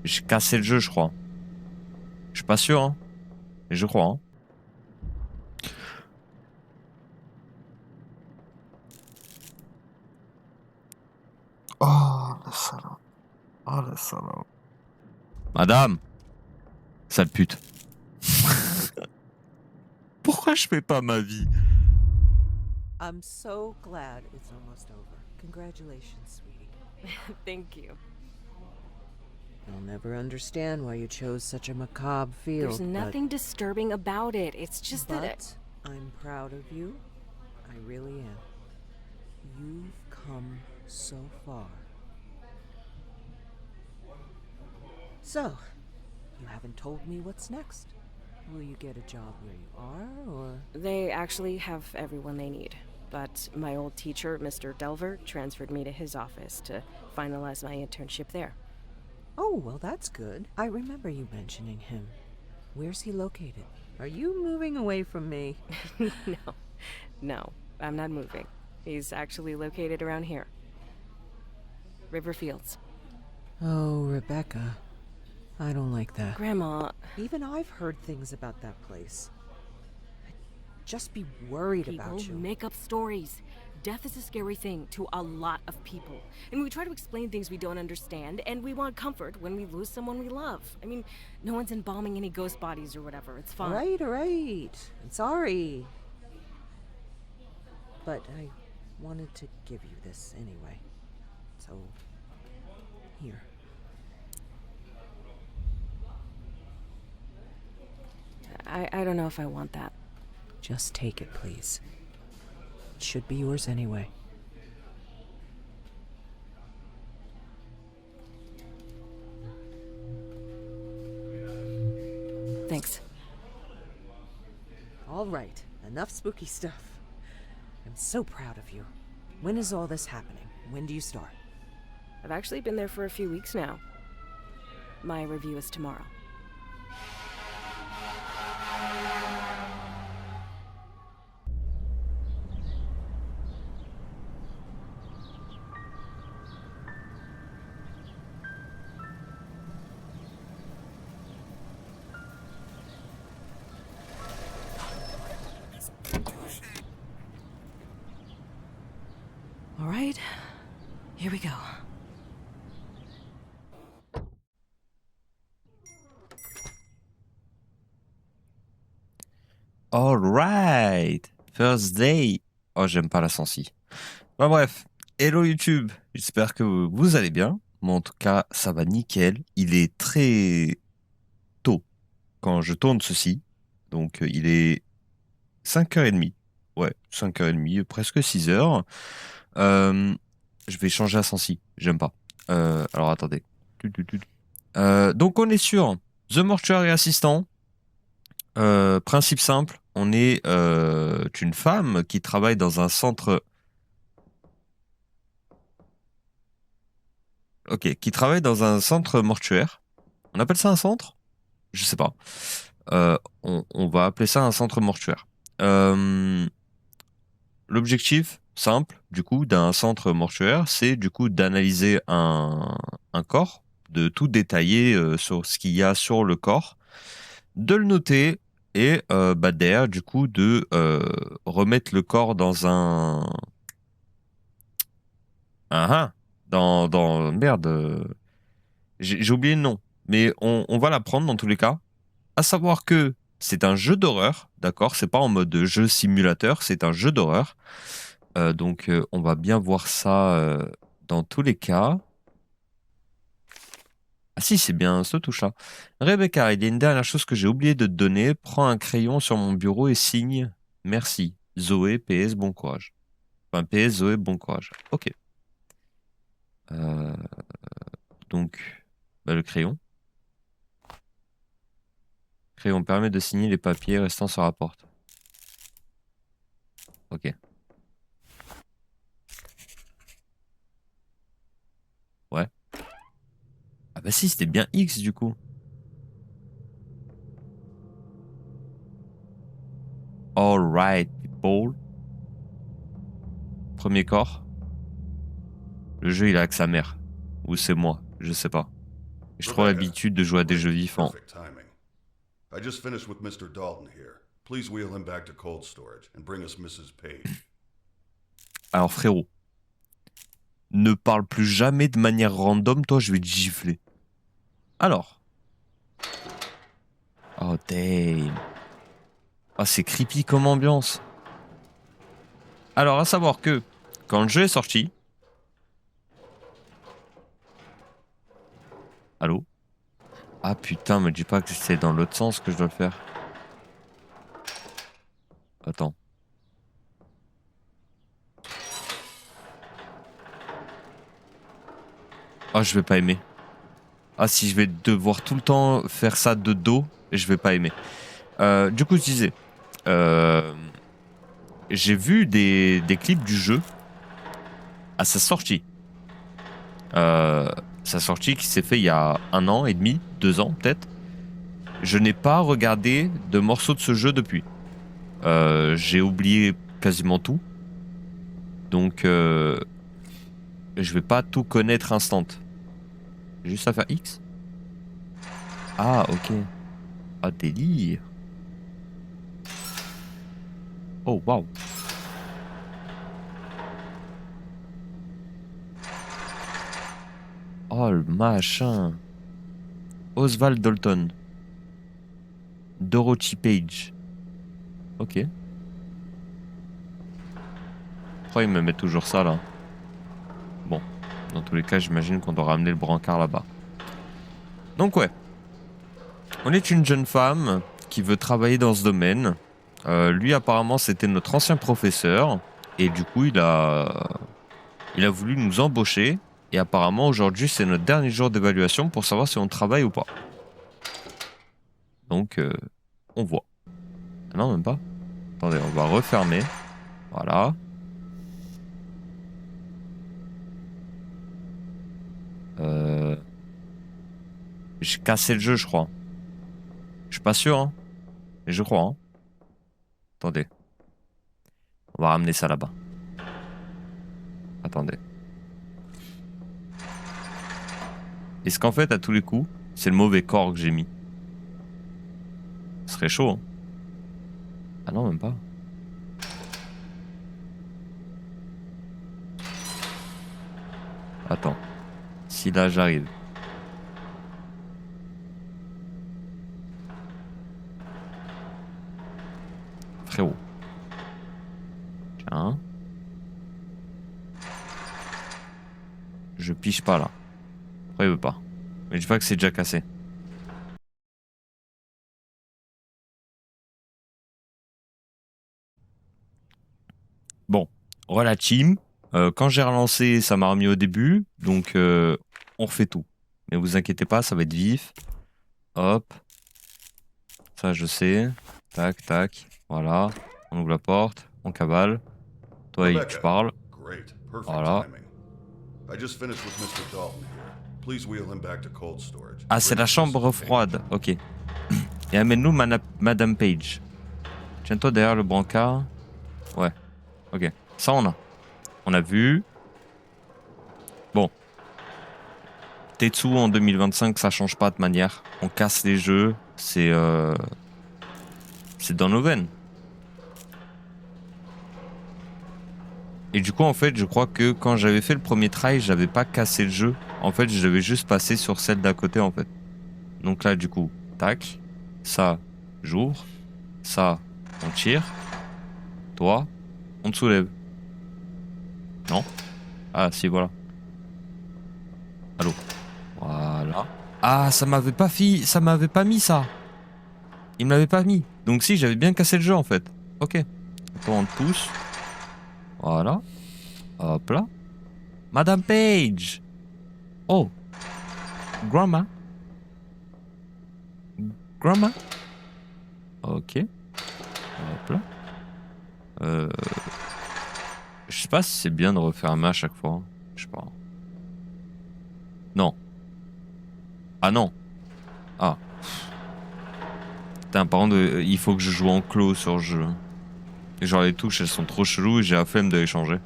J'ai cassé le jeu, je crois. Je suis pas sûr, hein. Mais je crois, hein. Oh, la salope. Oh, la salope. Madame, sale pute. Pourquoi je fais pas ma vie? I'm so glad it's almost over. Congratulations, sweetie. Thank you. I'll never understand why you chose such a macabre field. There's nothing disturbing about it. It's just that But I'm proud of you. I really am. You've come so far. So, you haven't told me what's next. Will you get a job where you are, or...? they actually have everyone they need. But my old teacher, Mr. Delver, transferred me to his office to finalize my internship there. Oh, well, that's good. I remember you mentioning him. Where's he located? Are you moving away from me? No, I'm not moving. He's actually located around here. Riverfields. Oh, Rebecca. I don't like that. Grandma, Even I've heard things about that place. I'd just be worried people about you. make up stories. Death is a scary thing to a lot of people. And we try to explain things we don't understand, and we want comfort when we lose someone we love. I mean, no one's embalming any ghost bodies or whatever. It's fine. All right. I'm sorry. But I wanted to give you this anyway. So, here. I don't know if I want that. Just take it, please. It should be yours anyway. Thanks. All right. Enough spooky stuff. I'm so proud of you. When is all this happening? When do you start? I've actually been there for a few weeks now. My review is tomorrow. All right, here we go. Alright. First day. Oh, j'aime pas la sensi. Enfin bref. Hello YouTube. J'espère que vous allez bien. Moi, en tout cas, ça va nickel. Il est très tôt quand je tourne ceci. Donc, il est 5h30. Ouais, 5h30, presque 6h. Je vais changer à sensi. J'aime pas. Alors, attendez. Donc, on est sur The Mortuary Assistant. Principe simple, on est une femme qui travaille dans un centre. Ok, qui travaille dans un centre mortuaire. On appelle ça un centre? Je sais pas. On va appeler ça un centre mortuaire. L'objectif simple, du coup, d'un centre mortuaire, c'est du coup d'analyser un corps, de tout détailler sur ce qu'il y a sur le corps, de le noter et derrière, du coup, de remettre le corps dans un... Merde. J'ai oublié le nom. Mais on va l'apprendre dans tous les cas. À savoir que c'est un jeu d'horreur, d'accord? C'est pas en mode jeu simulateur, c'est un jeu d'horreur. Donc on va bien voir ça dans tous les cas. Ah si, c'est bien ce touche-là. Rebecca, il y a une dernière chose que j'ai oublié de te donner. Prends un crayon sur mon bureau et signe merci. Zoé, PS, bon courage. Enfin, PS, Zoé, bon courage. Ok. Euh, donc, le crayon. Crayon permet de signer les papiers restant sur la porte. Ok. Ouais. Ah bah si, c'était bien X du coup. Alright, people. Premier corps. Le jeu, il a que sa mère. Ou c'est moi, je sais pas. J'ai trop l'habitude de jouer à des jeux vivants. Perfect timing. I just finished with Mr. Dalton here. Please wheel him back to cold storage and bring us Mrs. Page. Alors frérot, ne parle plus jamais de manière random, toi je vais te gifler. Alors. Oh damn. Ah c'est creepy comme ambiance. Alors à savoir que quand le jeu est sorti... Allô? Ah putain, me dis pas que c'est dans l'autre sens que je dois le faire. Attends. Ah je vais pas aimer. Ah si je vais devoir tout le temps faire ça de dos, je vais pas aimer. Du coup je disais... j'ai vu des clips du jeu à sa sortie. Sa sortie qui s'est fait il y a 1 an et demi, 2 ans peut-être. Je n'ai pas regardé de morceaux de ce jeu depuis. J'ai oublié quasiment tout. Donc je vais pas tout connaître instant. J'ai juste à faire X. Ah ok. Ah délire. Oh waouh. Oh le machin. Oswald Dalton. Dorothy Page. Ok. Pourquoi il me met toujours ça là? Bon. Dans tous les cas, j'imagine qu'on doit ramener le brancard là-bas. Donc ouais. On est une jeune femme qui veut travailler dans ce domaine. Lui apparemment c'était notre ancien professeur. Et du coup il a voulu nous embaucher. Et apparemment aujourd'hui c'est notre dernier jour d'évaluation pour savoir si on travaille ou pas. Donc on voit. Ah non même pas. Attendez, on va refermer. Voilà. J'ai cassé le jeu je crois. Je suis pas sûr hein. Mais je crois hein. Attendez. On va ramener ça là-bas. Attendez. Est-ce qu'en fait, à tous les coups, c'est le mauvais corps que j'ai mis? Ce serait chaud, hein. Ah non, même pas. Attends. Si là, j'arrive. Frérot. Tiens. Je piche pas, là. Pourquoi il veut pas? Mais je vois que c'est déjà cassé. Bon, voilà team. Quand j'ai relancé, ça m'a remis au début. Donc, on refait tout. Mais vous inquiétez pas, ça va être vif. Hop. Ça, je sais. Tac, tac. Voilà. On ouvre la porte. On cavale. Toi, tu parles. Great. Perfect Voilà. timing. I just finished with Mr. Dalton here. Please wheel him back to cold storage. Ah, c'est la chambre froide. Ok. Et amène-nous Madame Page. Tiens-toi derrière le brancard. Ouais. Ok. Ça, on a. On a vu. Bon. Tetsu en 2025, ça change pas de manière. On casse les jeux. C'est dans nos veines. Et du coup, en fait, je crois que quand j'avais fait le premier try, j'avais pas cassé le jeu. En fait, je devais juste passer sur celle d'à côté, en fait. Donc là, du coup, tac. Ça, j'ouvre. Ça, on tire. Toi, on te soulève. Non? Ah, si, voilà. Allô? Voilà. Ah, ça m'avait pas mis ça. Il me l'avait pas mis. Donc si, j'avais bien cassé le jeu, en fait. Ok. Attends, on te pousse. Voilà. Hop là. Madame Page. Oh. Grandma. Grandma. Ok. Hop là. Je sais pas si c'est bien de refermer à chaque fois. Je sais pas. Non. Ah non. Ah. Putain, par contre, il faut que je joue en clos sur le jeu. Et genre les touches elles sont trop cheloues et j'ai la flemme de les changer.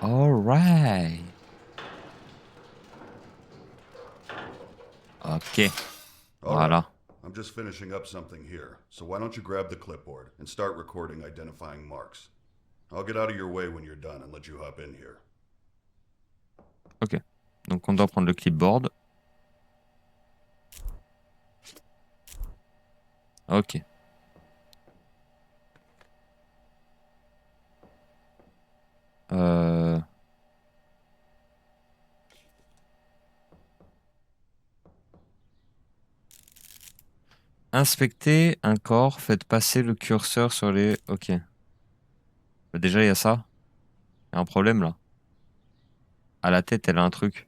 Alright. Ok. All right. Voilà. I'm just finishing up something here, so why don't you grab the clipboard and start recording identifying marks. I'll get out of your way when you're done and let you hop in here. Ok. Donc on doit prendre le clipboard. Ok. Euh... Inspectez un corps, faites passer le curseur sur les... Ok. Bah, déjà, il y a ça. Il y a un problème là. À la tête, elle a un truc.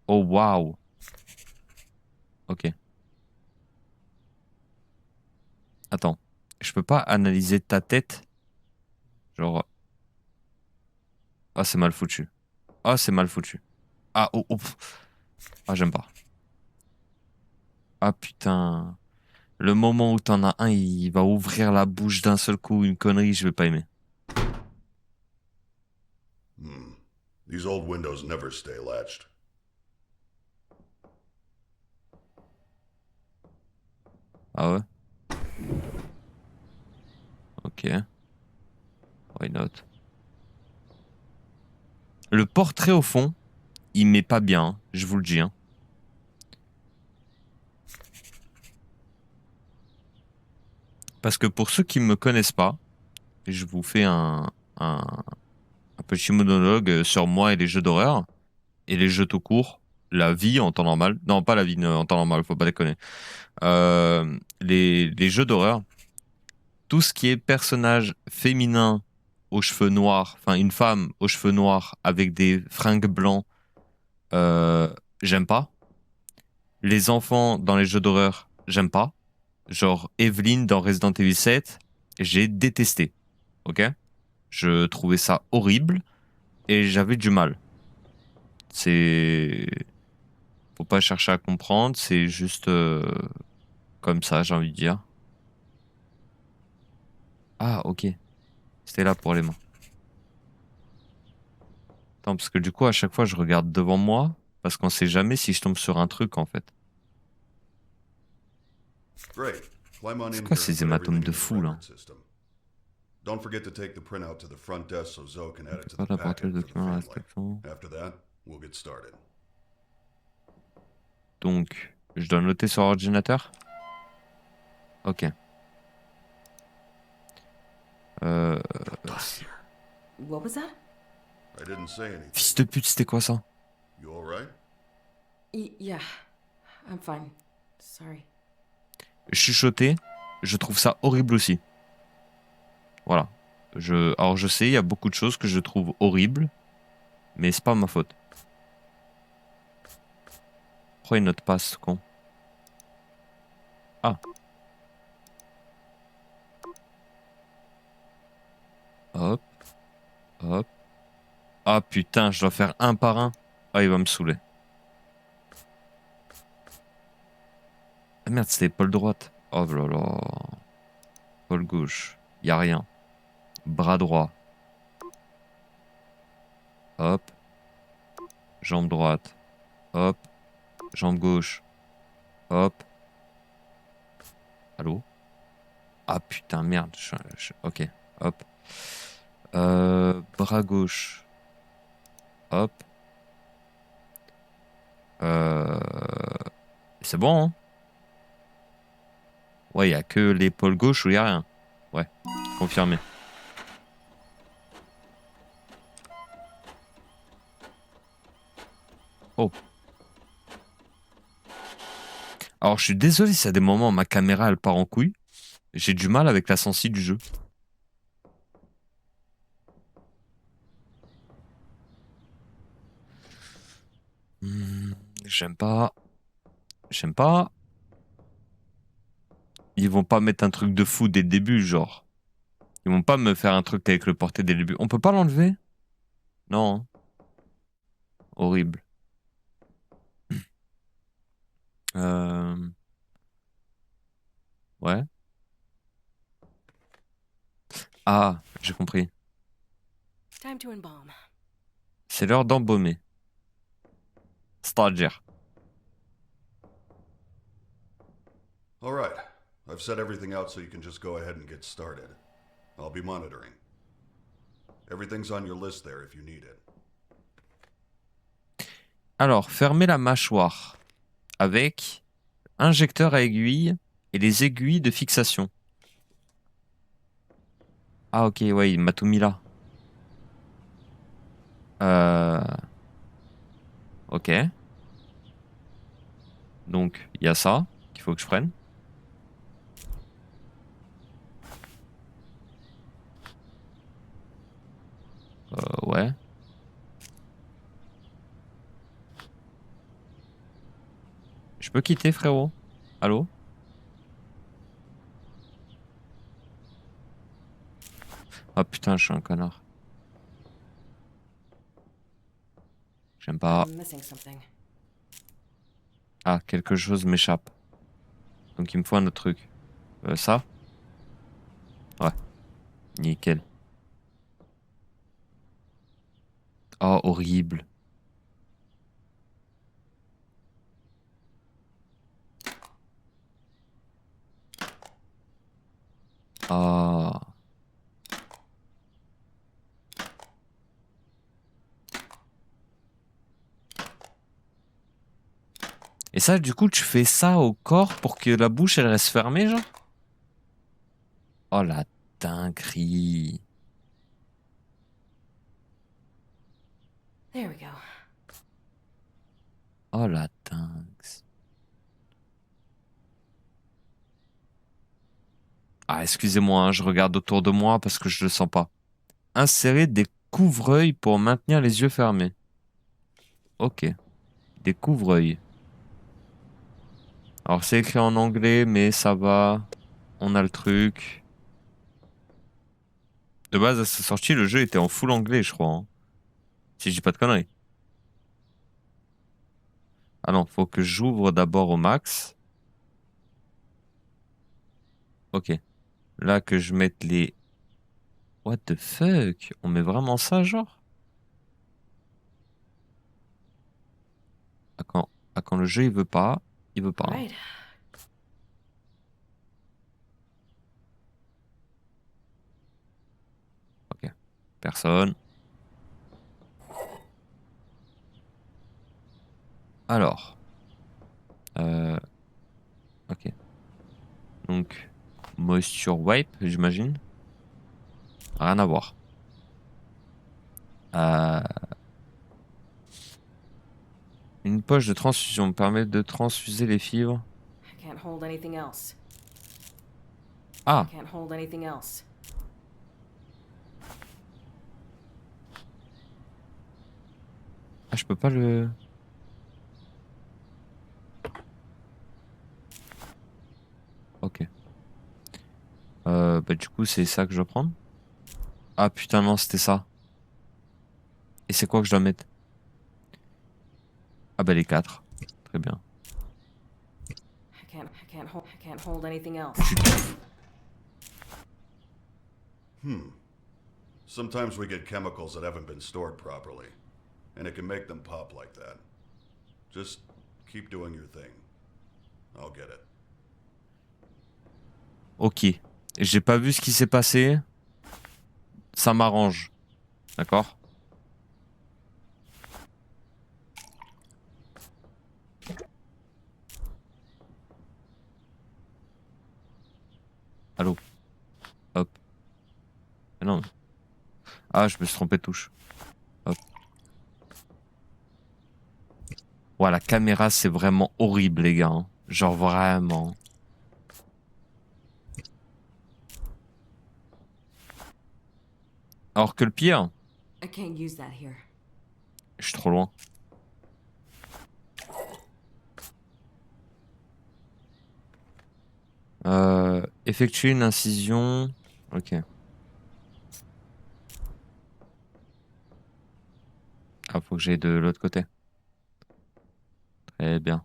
Oh, waouh. Ok. Attends. Je peux pas analyser ta tête. Genre... Ah, c'est mal foutu. Ah, c'est mal foutu. Ah, oh, oh. Ah, j'aime pas. Ah, putain. Le moment où t'en as un, il va ouvrir la bouche d'un seul coup, une connerie, je vais pas aimer. These old windows never stay latched. Ah ouais? Ok. Why not? Le portrait au fond, il met pas bien, hein, je vous le dis. Hein. Parce que pour ceux qui me connaissent pas, je vous fais un, un petit monologue sur moi et les jeux d'horreur. Et les jeux tout court. La vie en temps normal. Non, pas la vie en temps normal, faut pas déconner. Les jeux d'horreur. Tout ce qui est personnage féminin aux cheveux noirs, enfin une femme aux cheveux noirs avec des fringues blancs, j'aime pas. Les enfants dans les jeux d'horreur, j'aime pas. Genre Evelyn dans Resident Evil 7, j'ai détesté. Ok? Je trouvais ça horrible et j'avais du mal. C'est... Faut pas chercher à comprendre, c'est juste comme ça, j'ai envie de dire. Ah, ok. C'était là pour les mains. Attends, parce que du coup, à chaque fois, je regarde devant moi, parce qu'on sait jamais si je tombe sur un truc, en fait. Great. Climb on C'est in quoi here and ces put hématomes everything de in the fou, là? record system. Don't forget to take the printout to the front desk so Zoe can add it to Pas the d'apporter le packet for the document à la family. station. After that, we'll get started. Donc, je dois noter sur ordinateur? Ok. Euh... What was that? I didn't say anything. Fils de pute, c'était quoi ça? You all right? Yeah, I'm fine. Sorry. Chuchoter, je trouve ça horrible aussi. Voilà. Alors je sais, il y a beaucoup de choses que je trouve horribles, mais c'est pas ma faute. Pourquoi il note pas ce con? Ah. Hop. Hop. Ah putain, je dois faire un par un. Ah, il va me saouler. Ah merde, c'était épaule droite. Oh là là. Épaule gauche. Y a rien. Bras droit. Hop. Jambe droite. Hop. Jambe gauche. Hop. Allô? Ah putain, merde. Ok. Hop. Bras gauche. Hop. Euh... C'est bon, hein? Ouais, y a que l'épaule gauche où y a rien. Ouais, confirmé. Oh. Alors, je suis désolé si à des moments ma caméra elle part en couille. J'ai du mal avec la sensi du jeu. J'aime pas. J'aime pas. Ils vont pas mettre un truc de fou dès le début, genre. Ils vont pas me faire un truc avec le porté dès le début. On peut pas l'enlever? Non. Hein. Horrible. Euh... Ouais. Ah, j'ai compris. Time to embalm. C'est l'heure d'embaumer. C'est-à-dire. All right. I've set everything out so you can just go ahead and get started. I'll be monitoring. Everything's on your list there if you need it. Alors, fermer la mâchoire avec injecteur à aiguille et les aiguilles de fixation. Ah ok, ouais, il m'a tout mis là. Ok. Donc, il y a ça qu'il faut que je prenne. Ouais. Je peux quitter, frérot? Allô? Ah putain, je suis un connard. J'aime pas. I'm missing something. Ah, quelque chose m'échappe. Donc il me faut un autre truc. Ça? Ouais. Nickel. Oh, horrible. Ah. Et ça, du coup, tu fais ça au corps pour que la bouche, elle reste fermée, genre? Oh, la dinguerie. There we go. Oh, la dingue. Ah, excusez-moi, hein, je regarde autour de moi parce que je le sens pas. Insérer des couvre-œils pour maintenir les yeux fermés. Ok. Des couvre-œils. Alors, c'est écrit en anglais, mais ça va. On a le truc. De base, à sa sortie, le jeu était en full anglais, je crois, hein. Si je dis pas de conneries. Ah non, faut que j'ouvre d'abord au max. Ok. Là, que je mette les... What the fuck? On met vraiment ça, genre? À quand le jeu, il veut pas, hein. Right. Ok. Personne. Alors. Ok. Donc, moisture wipe, j'imagine. Rien à voir. Euh, Une poche de transfusion permet de transfuser les fibres. I can't hold anything else. Ah, Can't hold anything else. ah, je peux pas le... Ok. Bah du coup, c'est ça que je dois prendre. Ah putain, non, c'était ça. Et c'est quoi que je dois mettre? Ah bah les quatre. Très bien. I can't hold anything else. Sometimes we get chemicals that haven't been stored properly, and it can make them pop like that. Just keep doing your thing. I'll get it. Ok. J'ai pas vu ce qui s'est passé. Ça m'arrange. D'accord? Allô? Hop. Mais non. Ah, je me suis trompé de touche. Hop. Ouais, la caméra, c'est vraiment horrible, les gars, hein. Genre vraiment. Alors que le pire, I can't use that here. je suis trop loin. Effectuer une incision. Ok. Ah, faut que j'aille de l'autre côté. Très bien.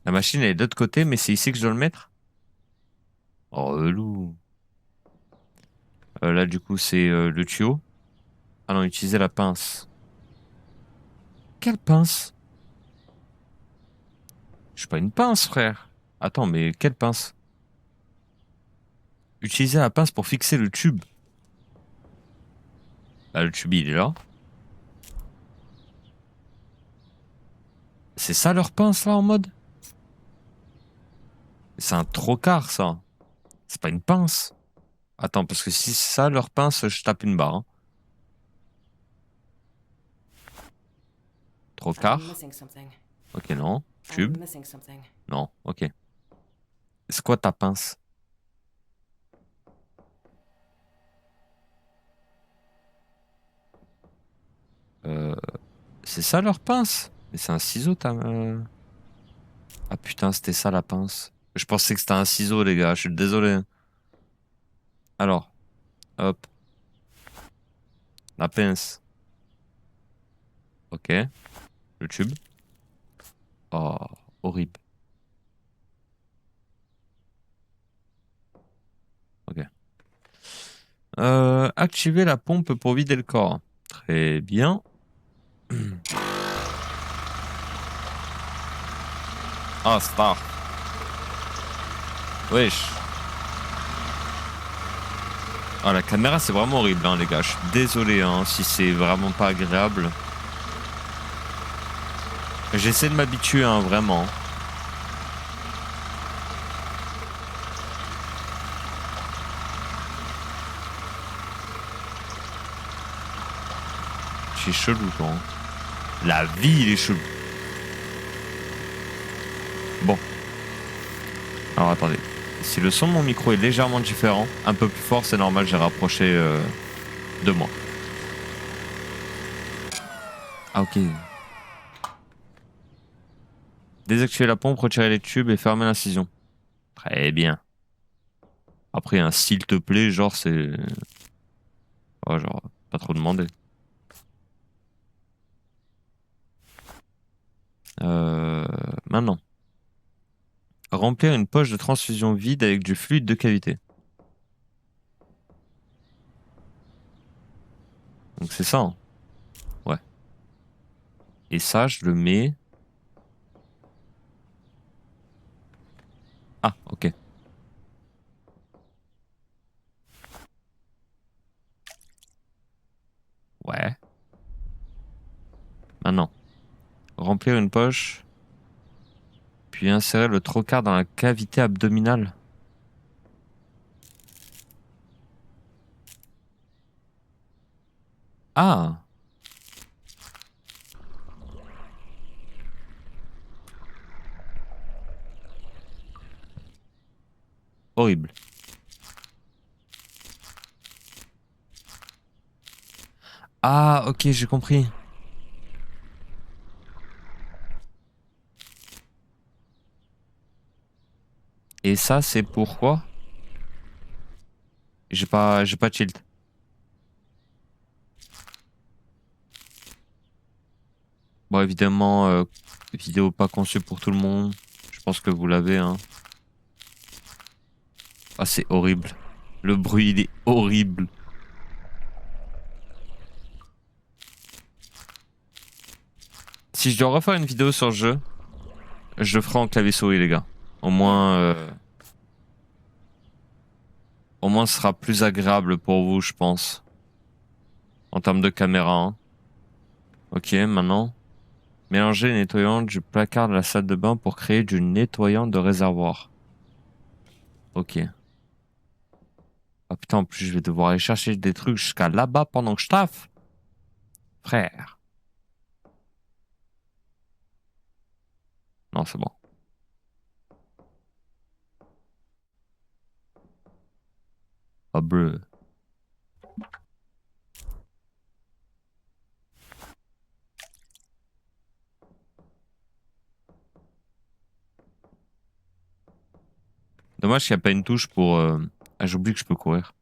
La machine elle est de l'autre côté, mais c'est ici que je dois le mettre? Oh, relou. Là, du coup, c'est le tuyau. Ah non, utiliser la pince. Quelle pince? Je suis pas une pince, frère. Attends, mais quelle pince? Utiliser la pince pour fixer le tube. Bah, le tube, il est là. C'est ça leur pince, là, en mode? C'est un trocard, ça. C'est pas une pince. Attends, parce que si c'est ça leur pince, je tape une barre. Hein. I'm Trocard. missing something. Ok, non. I'm Tube. missing something. Non, ok. C'est quoi ta pince? Euh, c'est ça leur pince? Mais c'est un ciseau, ta... Ah putain, c'était ça la pince. Je pensais que c'était un ciseau, les gars. Je suis désolé. Alors, hop, la pince. Ok, le tube. Oh, horrible. Ok. Activer la pompe pour vider le corps. Très bien. Ah, Star. Wesh. Ah, la caméra, c'est vraiment horrible, hein, les gars. Je suis désolé hein, si c'est vraiment pas agréable. J'essaie de m'habituer, hein, vraiment. C'est chelou, toi. Hein. La vie, il est chelou. Bon. Alors, attendez. Si le son de mon micro est légèrement différent, un peu plus fort, c'est normal, j'ai rapproché de moi. Ah, ok. Désactiver la pompe, retirer les tubes et fermer l'incision. Très bien. Après, un s'il te plaît, genre, c'est... Ouais, genre, pas trop demandé. Maintenant. Remplir une poche de transfusion vide avec du fluide de cavité. Donc c'est ça. Hein. Ouais. Et ça, je le mets... Ah, ok. Ouais. Maintenant. Remplir une poche, puis insérer le trocard dans la cavité abdominale. Ah! Horrible. Ah, ok, j'ai compris. Et ça, c'est pourquoi? J'ai pas tilt. Bon, évidemment, vidéo pas conçue pour tout le monde. Je pense que vous l'avez, hein. Ah, c'est horrible. Le bruit, il est horrible. Si je dois refaire une vidéo sur le jeu, je le ferai en clavier souris, les gars. Au moins, ce sera plus agréable pour vous, je pense. En termes de caméra. Hein. Ok, maintenant. Mélanger les nettoyants du placard de la salle de bain pour créer du nettoyant de réservoir. Ok. Ah putain, en plus, je vais devoir aller chercher des trucs jusqu'à là-bas pendant que je taffe. Frère. Non, c'est bon. Ah, bleu. Dommage qu'il n'y a pas une touche pour... Ah, j'oublie que je peux courir.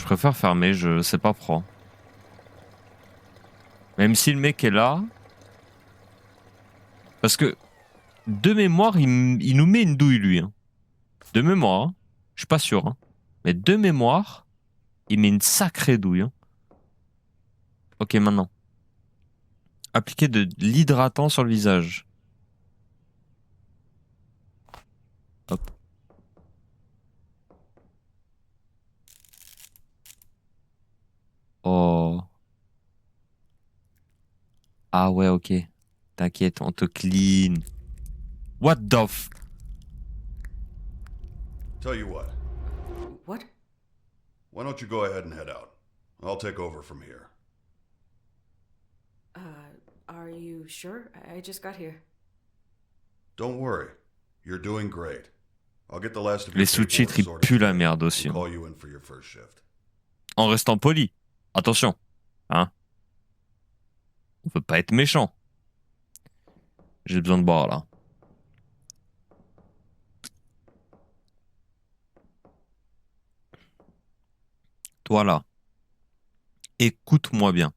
Je préfère fermer, je sais pas pro. Même si le mec est là. Parce que, de mémoire, il nous met une douille, lui. Hein. De mémoire, hein. Je suis pas sûr. Hein. Mais de mémoire, il met une sacrée douille. Hein. Ok, maintenant. Appliquer de l'hydratant sur le visage. Hop. Oh. Ah ouais, ok. T'inquiète, on te clean. What the f... Tell you what, What? why don't you go ahead and head out? I'll take over from here. Are you sure? I just got here. Don't worry, you're doing great. I'll get the last of your Les sous-titres, ils paperwork sorted puent la today merde and aussi. Hein. call you in for your first shift. En restant poli. Attention. Hein. On peut pas être méchant. J'ai besoin de boire là. Toi là. Écoute-moi bien.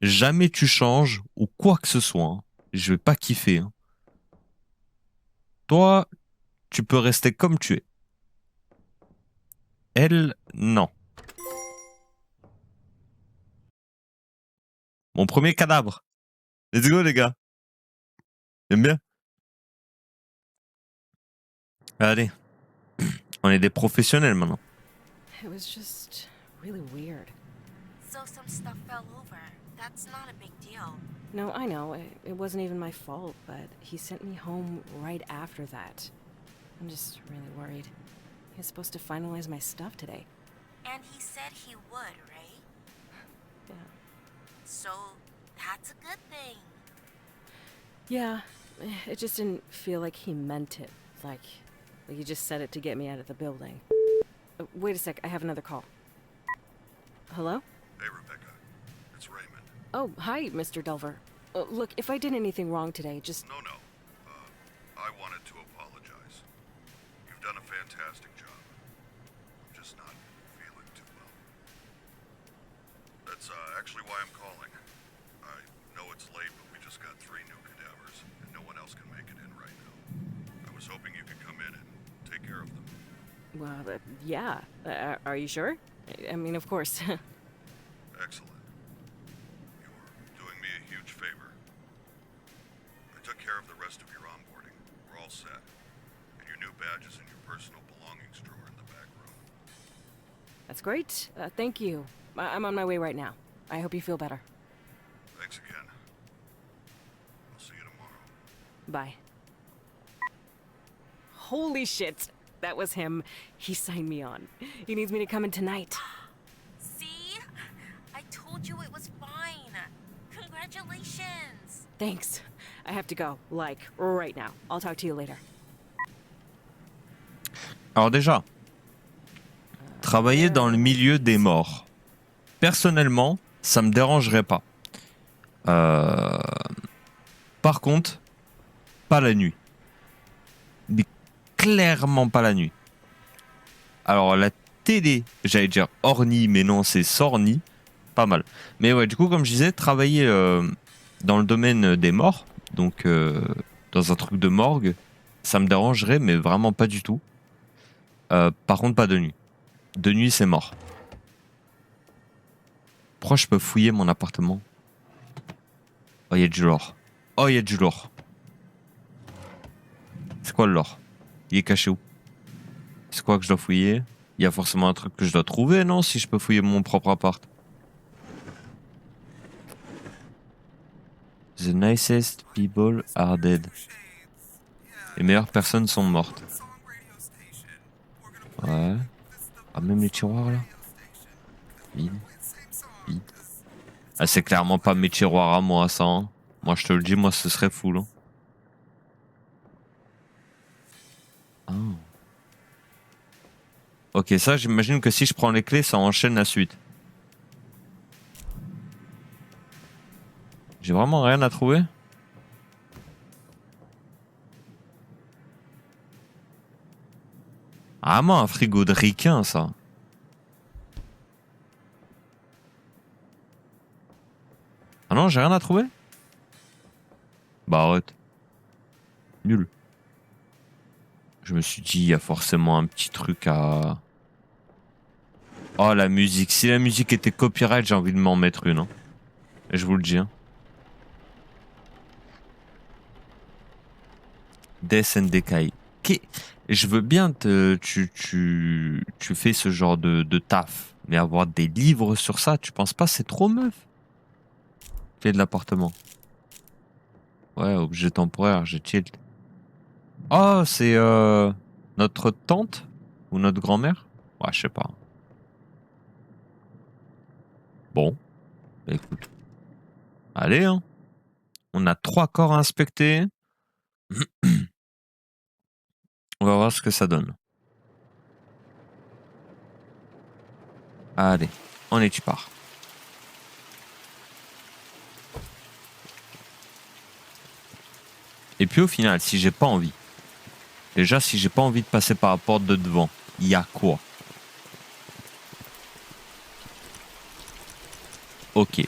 Jamais tu changes ou quoi que ce soit. Hein. Je vais pas kiffer. Hein. Toi, tu peux rester comme tu es. Elle, non. Mon premier cadavre. Let's go les gars. J'aime bien. Allez. On est des professionnels maintenant. It was just really weird. So some stuff fell over. That's not a big deal. No, I know. It wasn't even my fault, but he sent me home right after that. I'm just really worried. He was supposed to finalize my stuff today. And he said he would, right? Yeah. So that's a good thing. Yeah, it just didn't feel like he meant it. Like he just said it to get me out of the building. Wait a sec, I have another call. Hello? Hey, Rebecca. It's Raymond. Oh, hi, Mr. Delver. Look, if I did anything wrong today, just... No. I wanted to apologize. You've done a fantastic job. I'm just not feeling too well. That's actually why I'm calling. I know it's late, but we just got 3 new cadavers, and no one else can make it in right now. I was hoping you could come in and take care of them. Well, yeah. Are you sure? I mean, of course. Excellent. You're doing me a huge favor. I took care of the rest of your onboarding. We're all set. And your new badges in your personal belongings drawer in the back room. That's great. Thank you. I'm on my way right now. I hope you feel better. Thanks again. I'll see you tomorrow. Bye. Holy shit! That was him. He signed me on. He needs me to come in tonight. See? I told you it was fine. Congratulations. Thanks. I have to go. Like, right now. I'll talk to you later. Alors déjà, travailler dans le milieu des morts. Personnellement, ça me dérangerait pas. Par contre, pas la nuit. Mais clairement pas la nuit. Alors la télé, j'allais dire orni, mais non, c'est sorni. Pas mal. Mais ouais, du coup, comme je disais, travailler dans le domaine des morts, donc dans un truc de morgue, ça me dérangerait, mais vraiment pas du tout. Par contre, pas de nuit. De nuit, c'est mort. Pourquoi je peux fouiller mon appartement? Oh, il y a du lore. Oh, il y a du lore. C'est quoi le lore? Il est caché où? C'est quoi que je dois fouiller? Il y a forcément un truc que je dois trouver, non? Si je peux fouiller mon propre appart. The nicest people are dead. Les meilleures personnes sont mortes. Ouais. Ah, même les tiroirs là? Vide. Vide. Ah, c'est clairement pas mes tiroirs à moi, ça. Hein. Moi, je te le dis, moi, ce serait fou, là. Ah. Ok, ça, j'imagine que si je prends les clés, ça enchaîne la suite. J'ai vraiment rien à trouver? Ah, moi, un frigo de ricain, ça. Ah non, j'ai rien à trouver? Bah arrête. Nul. Je me suis dit, il y a forcément un petit truc à... Oh, la musique. Si la musique était copyright, j'ai envie de m'en mettre une. Hein. Et je vous le dis. Hein. Death and Decay. Je veux bien tu fais ce genre de taf. Mais avoir des livres sur ça, tu penses pas c'est trop meuf? Clé de l'appartement. Ouais, objet temporaire, j'ai tilt. Oh, c'est notre tante? Ou notre grand-mère? Ouais, je sais pas. Bon, bah écoute. Allez, hein. On a 3 corps à inspecter. On va voir ce que ça donne. Allez, on est tu pars. Et puis au final, si j'ai pas envie. Déjà, si j'ai pas envie de passer par la porte de devant, il y a quoi? Ok.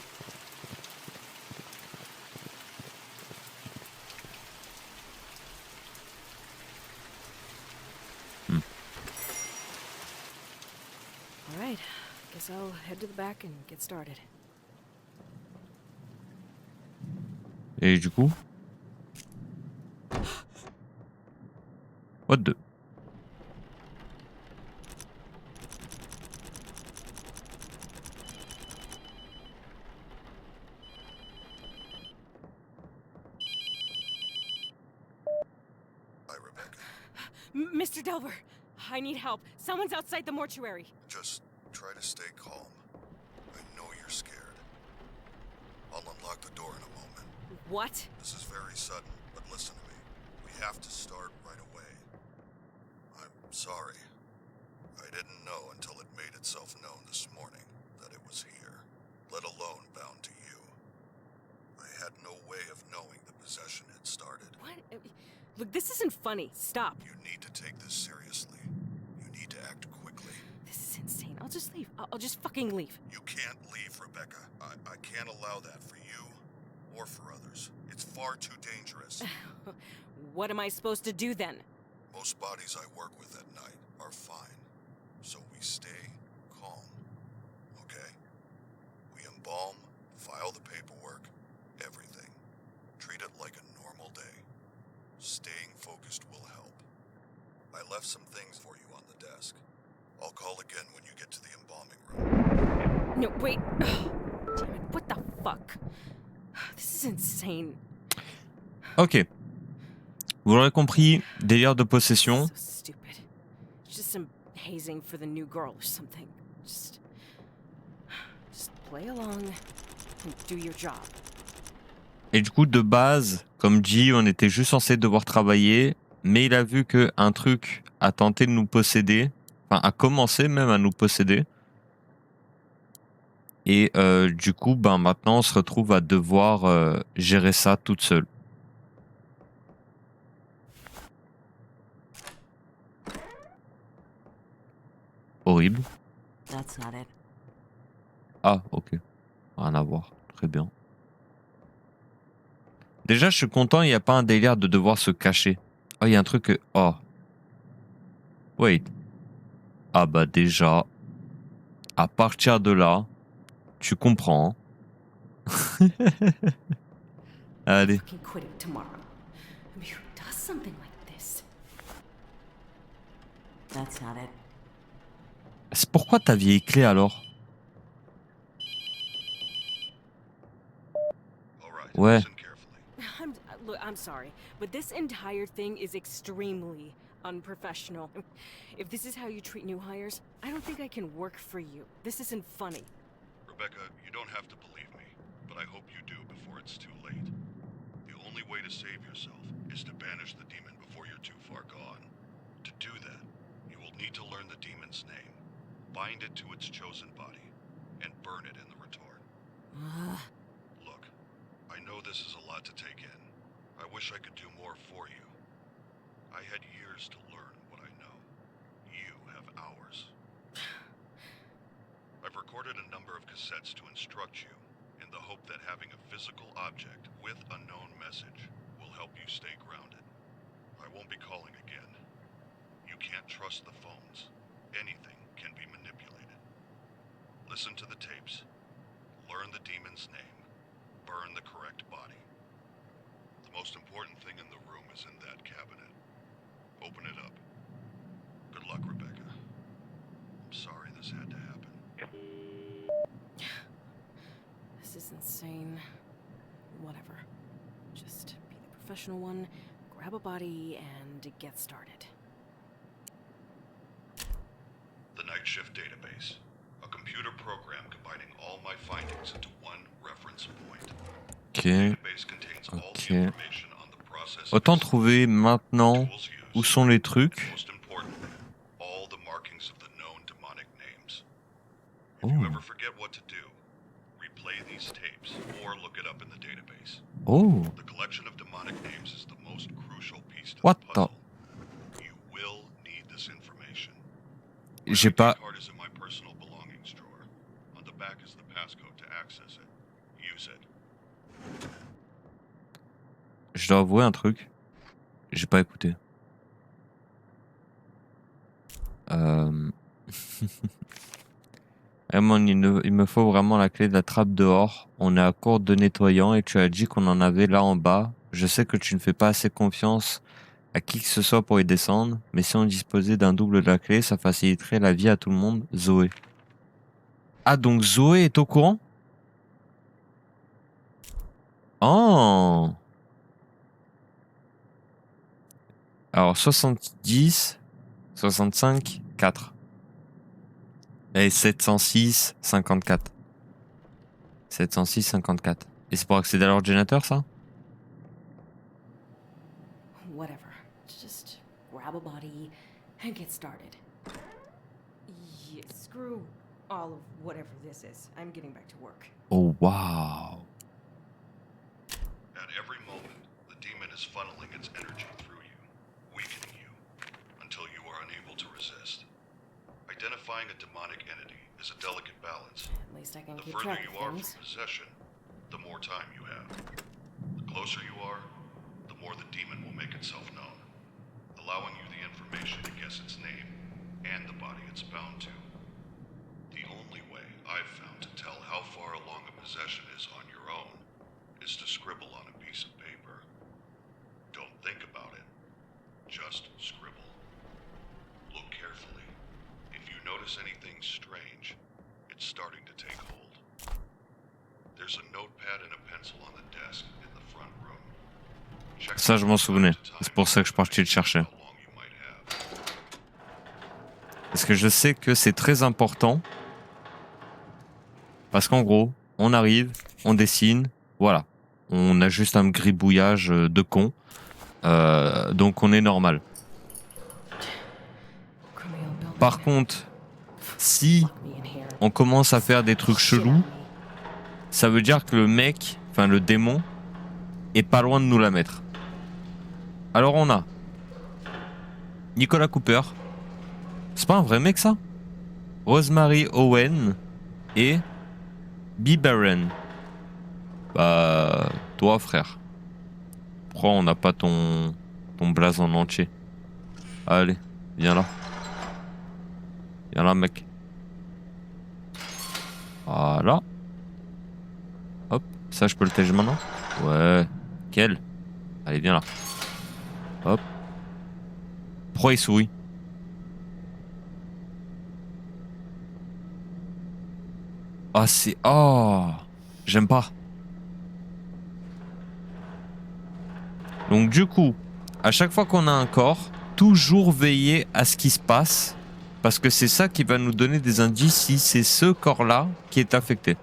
Hmm. All right. Guess I'll head to the back and get started. Et du coup? What the? Hi, Rebecca. Mr. Delver, I need help. Someone's outside the mortuary. Just try to stay calm. I know you're scared. I'll unlock the door in a moment. What? This is very sudden, but listen to me. We have to start right away. I'm sorry. I didn't know until it made itself known this morning that it was here, let alone bound to you. I had no way of knowing the possession had started. What? Look, this isn't funny. Stop. You need to take this seriously. You need to act quickly. This is insane. I'll just leave. I'll just fucking leave. You can't leave, Rebecca. I can't allow that for you or for others. It's far too dangerous. What am I supposed to do then? Most bodies I work with at night are fine. So we stay calm. Okay? We embalm, file the paperwork, everything. Treat it like a normal day. Staying focused will help. I left some things for you on the desk. I'll call again when you get to the embalming room. No, wait. Damn it. What the fuck? This is insane. Ok. Vous l'aurez compris, délire de possession. So stupid. Just some hazing for the new girl or something. Just play along and do your job. Et du coup, de base, comme dit, on était juste censé devoir travailler, mais il a vu que un truc a tenté de nous posséder, enfin a commencé même à nous posséder. Et du coup, ben maintenant, on se retrouve à devoir gérer ça toute seule. Horrible. That's not it. Ah, ok. Rien à voir. Très bien. Déjà, je suis content, il n'y a pas un délire de devoir se cacher. Oh, il y a un truc que... Oh. Wait. Ah bah déjà, à partir de là, tu comprends. Hein. Allez. Fucking quit it tomorrow. I mean, who does something like this? That's not it. C'est pourquoi ta vieille clé alors? All right, Ouais. listen carefully. Look, I'm sorry, but this entire thing is extremely unprofessional. If this is how you treat new hires, I don't think I can work for you. This isn't funny. Rebecca, you don't have to believe me, but I hope you do before it's too late. The only way to save yourself is to banish the demon before you're too far gone. To do that, you will need to learn the demon's name, bind it to its chosen body, and burn it in the retort. Look, I know this is a lot to take in. I wish I could do more for you. I had years to learn what I know. You have hours. I've recorded a number of cassettes to instruct you, in the hope that having a physical object with a known message will help you stay grounded. I won't be calling again. You can't trust the phones. Anything can be manipulated. Listen to the tapes. Learn the demon's name. Burn the correct body. The most important thing in the room is in that cabinet. Open it up. Good luck, Rebecca. I'm sorry this had to happen. This is insane. Whatever. Just be the professional one, grab a body, and get started. The Night Shift Database. A computer program combining all my findings into one reference point. Ok. The database contains all Ok. the information on the process Autant of trouver maintenant tools où used, sont les trucs. most importantly, all the markings of the known demonic names. If Oh. you ever forget what to do, replay these tapes or look it up in the database. Oh. The collection of demonic names is the most crucial piece to What the the- puzzle. You will need this information. J'ai My pas... card is in my personal belongings drawer. On the back is the passcode to access it. Use it. Je dois avouer un truc. J'ai pas écouté. Vraiment, il me faut vraiment la clé de la trappe dehors. On est à court de nettoyants et tu as dit qu'on en avait là en bas. Je sais que tu ne fais pas assez confiance à qui que ce soit pour y descendre, mais si on disposait d'un double de la clé, ça faciliterait la vie à tout le monde. Zoé. Ah, donc Zoé est au courant? Oh! Alors, 70, 65, 4. Et 706, 54. 706, 54. Et c'est pour accéder à l'ordinateur, ça? Whatever. Just grab a body and get started. Yeah, screw all of whatever this is. I'm getting back to work. Oh, wow. At every moment, the demon is funneling its energy through you, weakening you, until you are unable to resist. Identifying a demonic entity is a delicate balance. At least I can The keep further track you of are things. from possession, the more time you have. The closer you are, the more the demon will make itself known, allowing you the information to guess its name and the body it's bound to. The only way I've found to tell how far along a possession is on your own is to scribble on a piece of paper. Don't think about it. Just scribble. Look carefully. If you notice anything strange, it's starting to take hold. There's a notepad and a pencil on the desk in the front room. Check Ça, je m'en souvenais. C'est pour ça que je suis parti le chercher. how long you might have. Parce que je sais que c'est très important. Parce qu'en gros, on arrive, on dessine, voilà. On a juste un gribouillage de con. Donc on est normal. Par contre, si Lock me in here. on commence à faire des trucs Shit chelous, on me. ça veut dire que le mec, enfin le démon, est pas loin de nous la mettre. Alors on a Nicolas Cooper. C'est pas un vrai mec ça? Rosemary Owen et B. Barron. Bah, toi frère. Pourquoi on n'a pas ton blaze en entier? Allez, viens là. Viens là mec. Voilà. Hop, ça je peux le tège maintenant? Ouais. Quel? Allez, viens là. Hop. Pourquoi il sourit? Ah, c'est... Oh, j'aime pas. Donc du coup, à chaque fois qu'on a un corps, toujours veiller à ce qui se passe, parce que c'est ça qui va nous donner des indices si c'est ce corps-là qui est affecté.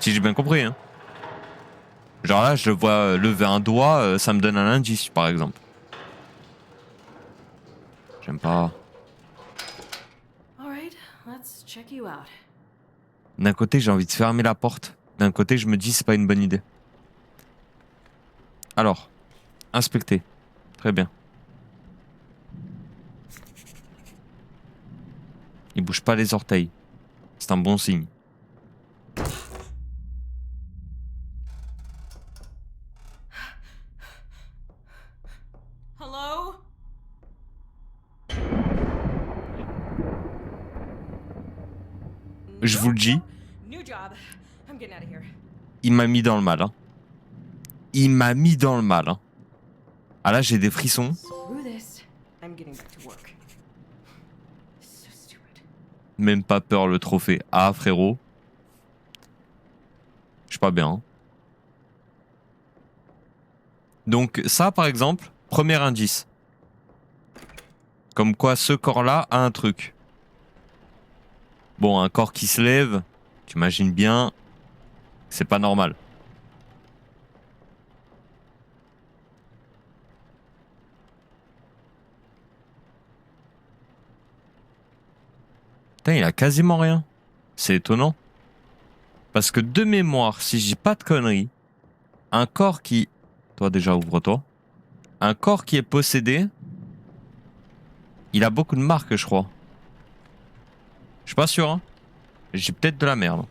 Si j'ai bien compris, hein. Genre là, je le vois lever un doigt, ça me donne un indice, par exemple. J'aime pas. Alright, let's check you out. D'un côté, j'ai envie de fermer la porte. D'un côté, je me dis, c'est pas une bonne idée. Alors, inspecter. Très bien. Il bouge pas les orteils. C'est un bon signe. Je vous le dis, New job. I'm getting out of here. il m'a mis dans le mal. Hein. Il m'a mis dans le mal. Hein. Ah là, j'ai des frissons. Screw this. I'm getting back to work. So stupid. Même pas peur le trophée. Ah, frérot. Je suis pas bien. Hein. Donc ça, par exemple, premier indice. Comme quoi, ce corps-là a un truc. Bon, un corps qui se lève, tu imagines bien, c'est pas normal. Putain, il a quasiment rien. C'est étonnant. Parce que de mémoire, si j'ai pas de conneries, un corps qui... Toi déjà, ouvre-toi. Un corps qui est possédé, il a beaucoup de marques, je crois. Je suis pas sûr, hein. J'ai peut-être de la merde.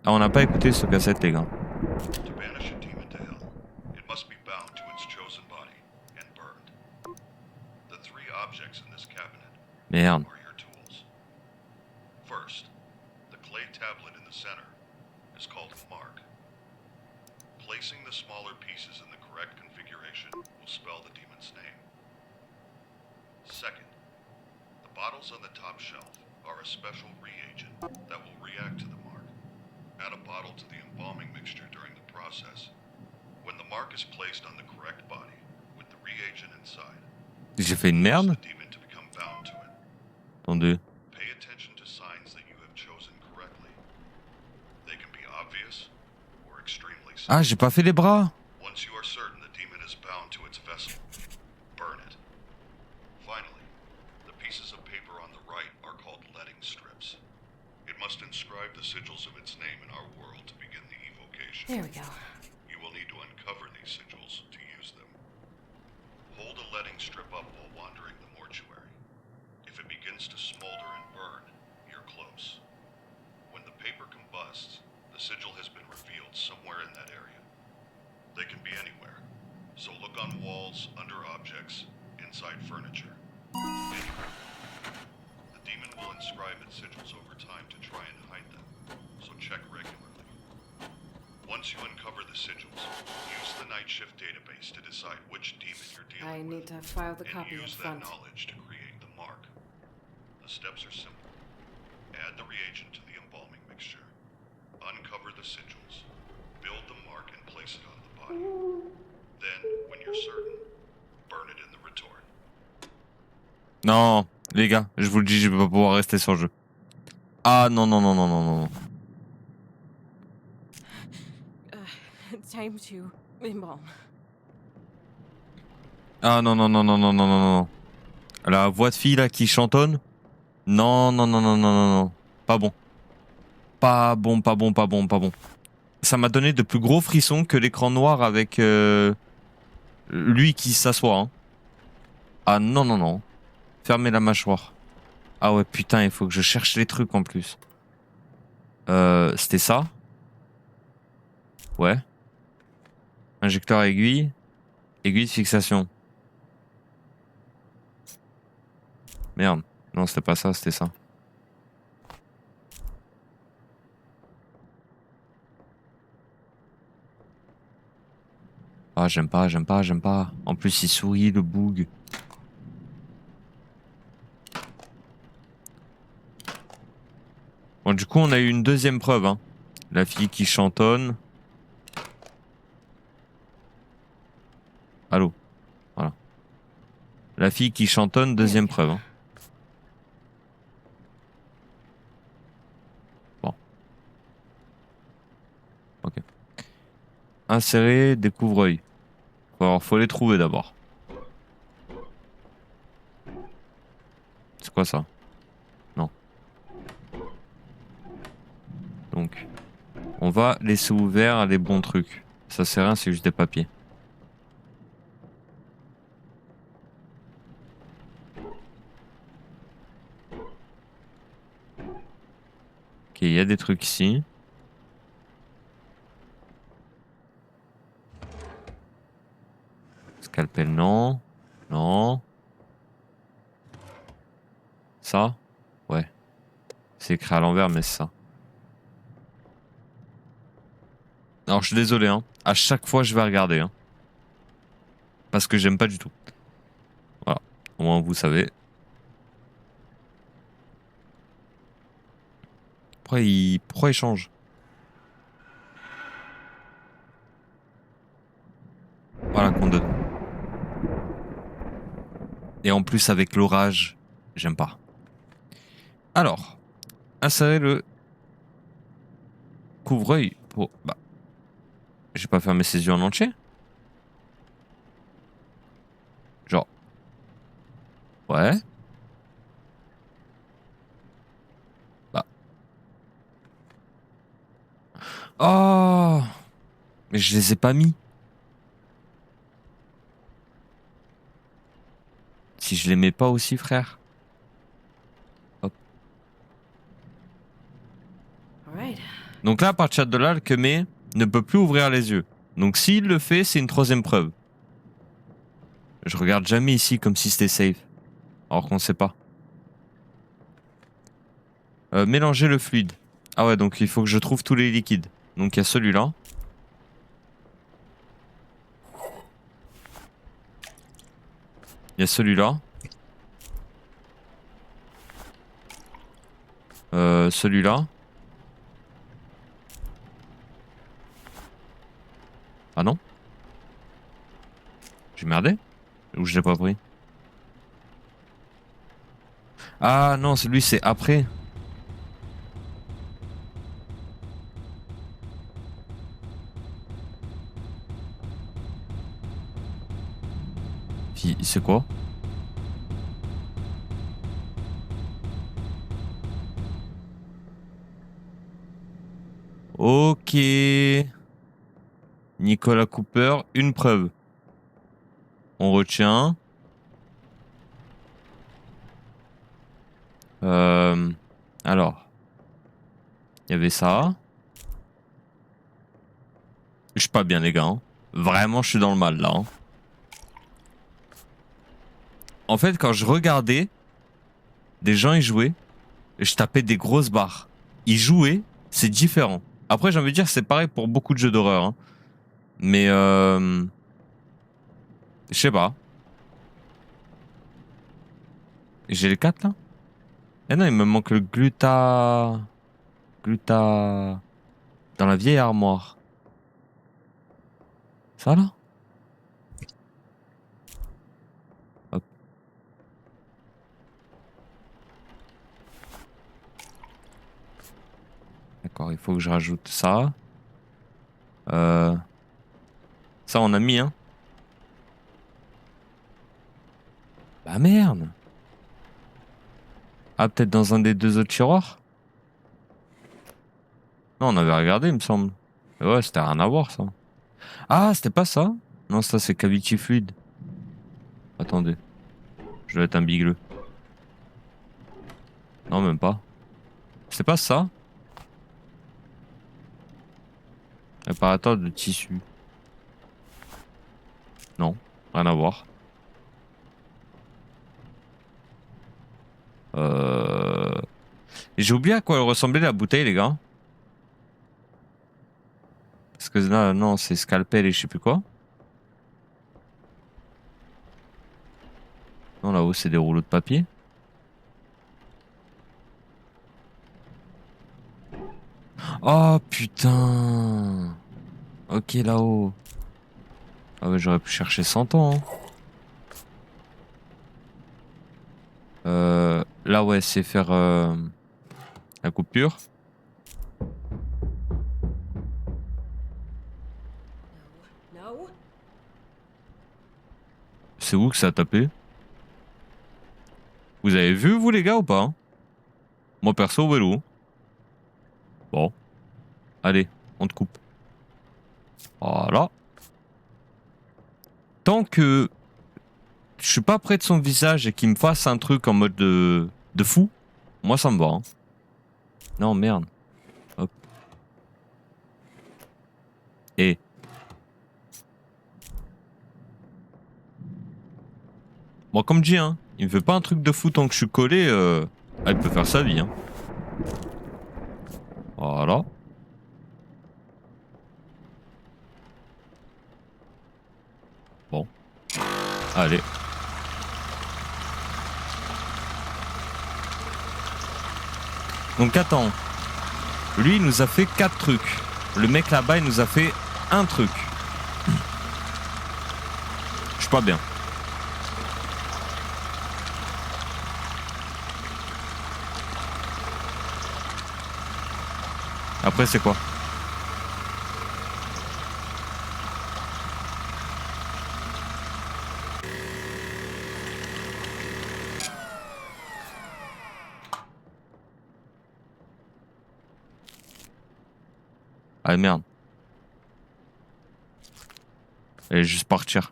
Ah, on n'a pas écouté ce cassette, les gars. To banish a demon to hell, it must be bound to its chosen body and burned. The three objects in this cabinet Merde. are your tools. First, the clay tablet in the center is called a mark. Placing the smaller pieces in the correct configuration will spell the demon's name. Second, the bottles on the top shelf are a special reagent that will react to the mark. Add a bottle to the embalming mixture during the process. When the mark is placed on the correct body, with the reagent inside, J'ai fait une force merde. the demon to become bound to it. Attendez. Pay attention to signs that you have chosen correctly. They can be obvious or extremely subtle. Ah, j'ai pas fait les bras. Once you are certain the demon is bound to its vessel, burn it. Finally, the pieces of paper on the right are called letting strips. It must inscribe the sigils of its name in our world to begin the evocation. There we go. You will need to uncover these sigils to use them. Hold a letting strip up while wandering the mortuary. If it begins to smolder and burn, you're close. When the paper combusts, the sigil has been revealed somewhere in that area. They can be anywhere, so look on walls, under objects, inside furniture. Anywhere. The demon will inscribe its sigils over time to try and hide them, so check regularly. Once you uncover the sigils, use the Night Shift database to decide which demon you're I dealing need with, to file the and copy up use that front. knowledge to create the mark. The steps are simple. Add the reagent to the embalming mixture. Uncover the sigils. Build the mark and place it on the body. Then, when you're certain, burn it in the retort. Non, les gars, je vous le dis, je vais pas pouvoir rester sur le jeu. Ah non, non, non, non, non, non. Time to embalm. Ah non, non, non, non, non, non, non, non. La voix de fille là qui chantonne. Non, non, non, non, non, non, non. Pas bon. Pas bon, pas bon, pas bon, pas bon. Ça m'a donné de plus gros frissons que l'écran noir avec lui qui s'assoit. Hein. Ah non, non, non. Fermez la mâchoire. Ah ouais, putain, il faut que je cherche les trucs en plus. C'était ça? Ouais. Injecteur à aiguille. Aiguille de fixation. Merde. Non, c'était pas ça, c'était ça. Ah, j'aime pas, j'aime pas, j'aime pas. En plus, il sourit, le boug. Bon, du coup, on a eu une deuxième preuve. Hein. La fille qui chantonne. Allô. Voilà. La fille qui chantonne, deuxième preuve. Hein. Bon. Ok. Insérer découvre-œil. Alors, faut les trouver d'abord. C'est quoi ça? Non. Donc, on va laisser ouvert les bons trucs. Ça sert à rien, c'est juste des papiers. Ok, il y a des trucs ici. Scalpel, non. Non. Ça? Ouais. C'est écrit à l'envers, mais c'est ça. Alors, je suis désolé, hein. À chaque fois, je vais regarder, hein. Parce que j'aime pas du tout. Voilà. Au moins, vous savez. Pourquoi il change? Voilà qu'on donne. Et en plus, avec l'orage, j'aime pas. Alors, insérer le couvre-œil pour... Bah, j'ai pas fermé ses yeux en entier. Genre. Ouais. Bah. Oh! Mais je les ai pas mis. Si je les mets pas aussi, frère. Hop. Alright. Donc là, à partir de là, le Kemé ne peut plus ouvrir les yeux. Donc s'il le fait, c'est une troisième preuve. Je regarde jamais ici comme si c'était safe. Alors qu'on sait pas. Mélanger le fluide. Ah ouais, donc il faut que je trouve tous les liquides. Donc il y a celui-là. Il y a celui-là. Celui-là. Ah non? J'ai merdé? Ou je l'ai pas pris? Ah non, celui c'est après. C'est quoi? Ok. Nicolas Cooper, une preuve. On retient. Alors. Il y avait ça. Je suis pas bien les gars. Hein. Vraiment, je suis dans le mal là. Hein. En fait, quand je regardais, des gens y jouaient, je tapais des grosses barres. Ils jouaient, c'est différent. Après, j'ai envie de dire, c'est pareil pour beaucoup de jeux d'horreur. Hein. Mais je sais pas. J'ai les 4 là? Eh non, il me manque le gluta. Gluta. Dans la vieille armoire. Ça là? Hop. D'accord, il faut que je rajoute ça. Ça, on a mis, hein. Bah merde. Ah, peut-être dans un des deux autres tiroirs? Non, on avait regardé, il me semble. Et ouais, c'était rien à voir, ça. Ah, c'était pas ça? Non, ça, c'est cavity fluide. Attendez. Je dois être un bigleux. Non, même pas. C'est pas ça? Réparateur de tissu. Non, rien à voir. J'ai oublié à quoi elle ressemblait la bouteille, les gars. Parce que là, non, c'est scalpel et je sais plus quoi. Non, là-haut, c'est des rouleaux de papier. Oh, putain. Ok, là-haut. Ah ouais, j'aurais pu chercher 100 ans. Hein. Là, ouais, c'est faire la coupure. No. C'est où que ça a tapé? Vous avez vu, vous, les gars, ou pas? Moi, perso, vélo. Bon. Allez, on te coupe. Voilà. Tant que je suis pas près de son visage et qu'il me fasse un truc en mode de fou, moi, ça me va. Hein. Non, merde. Hop. Et... Bon, comme dit, hein, il me fait pas un truc de fou tant que je suis collé, il peut faire sa vie. Hein. Voilà. Bon. Allez. Donc attends. Lui, il nous a fait 4 trucs. Le mec là-bas, il nous a fait un truc. Je suis pas bien. Après, c'est quoi? Ah merde. Et juste partir.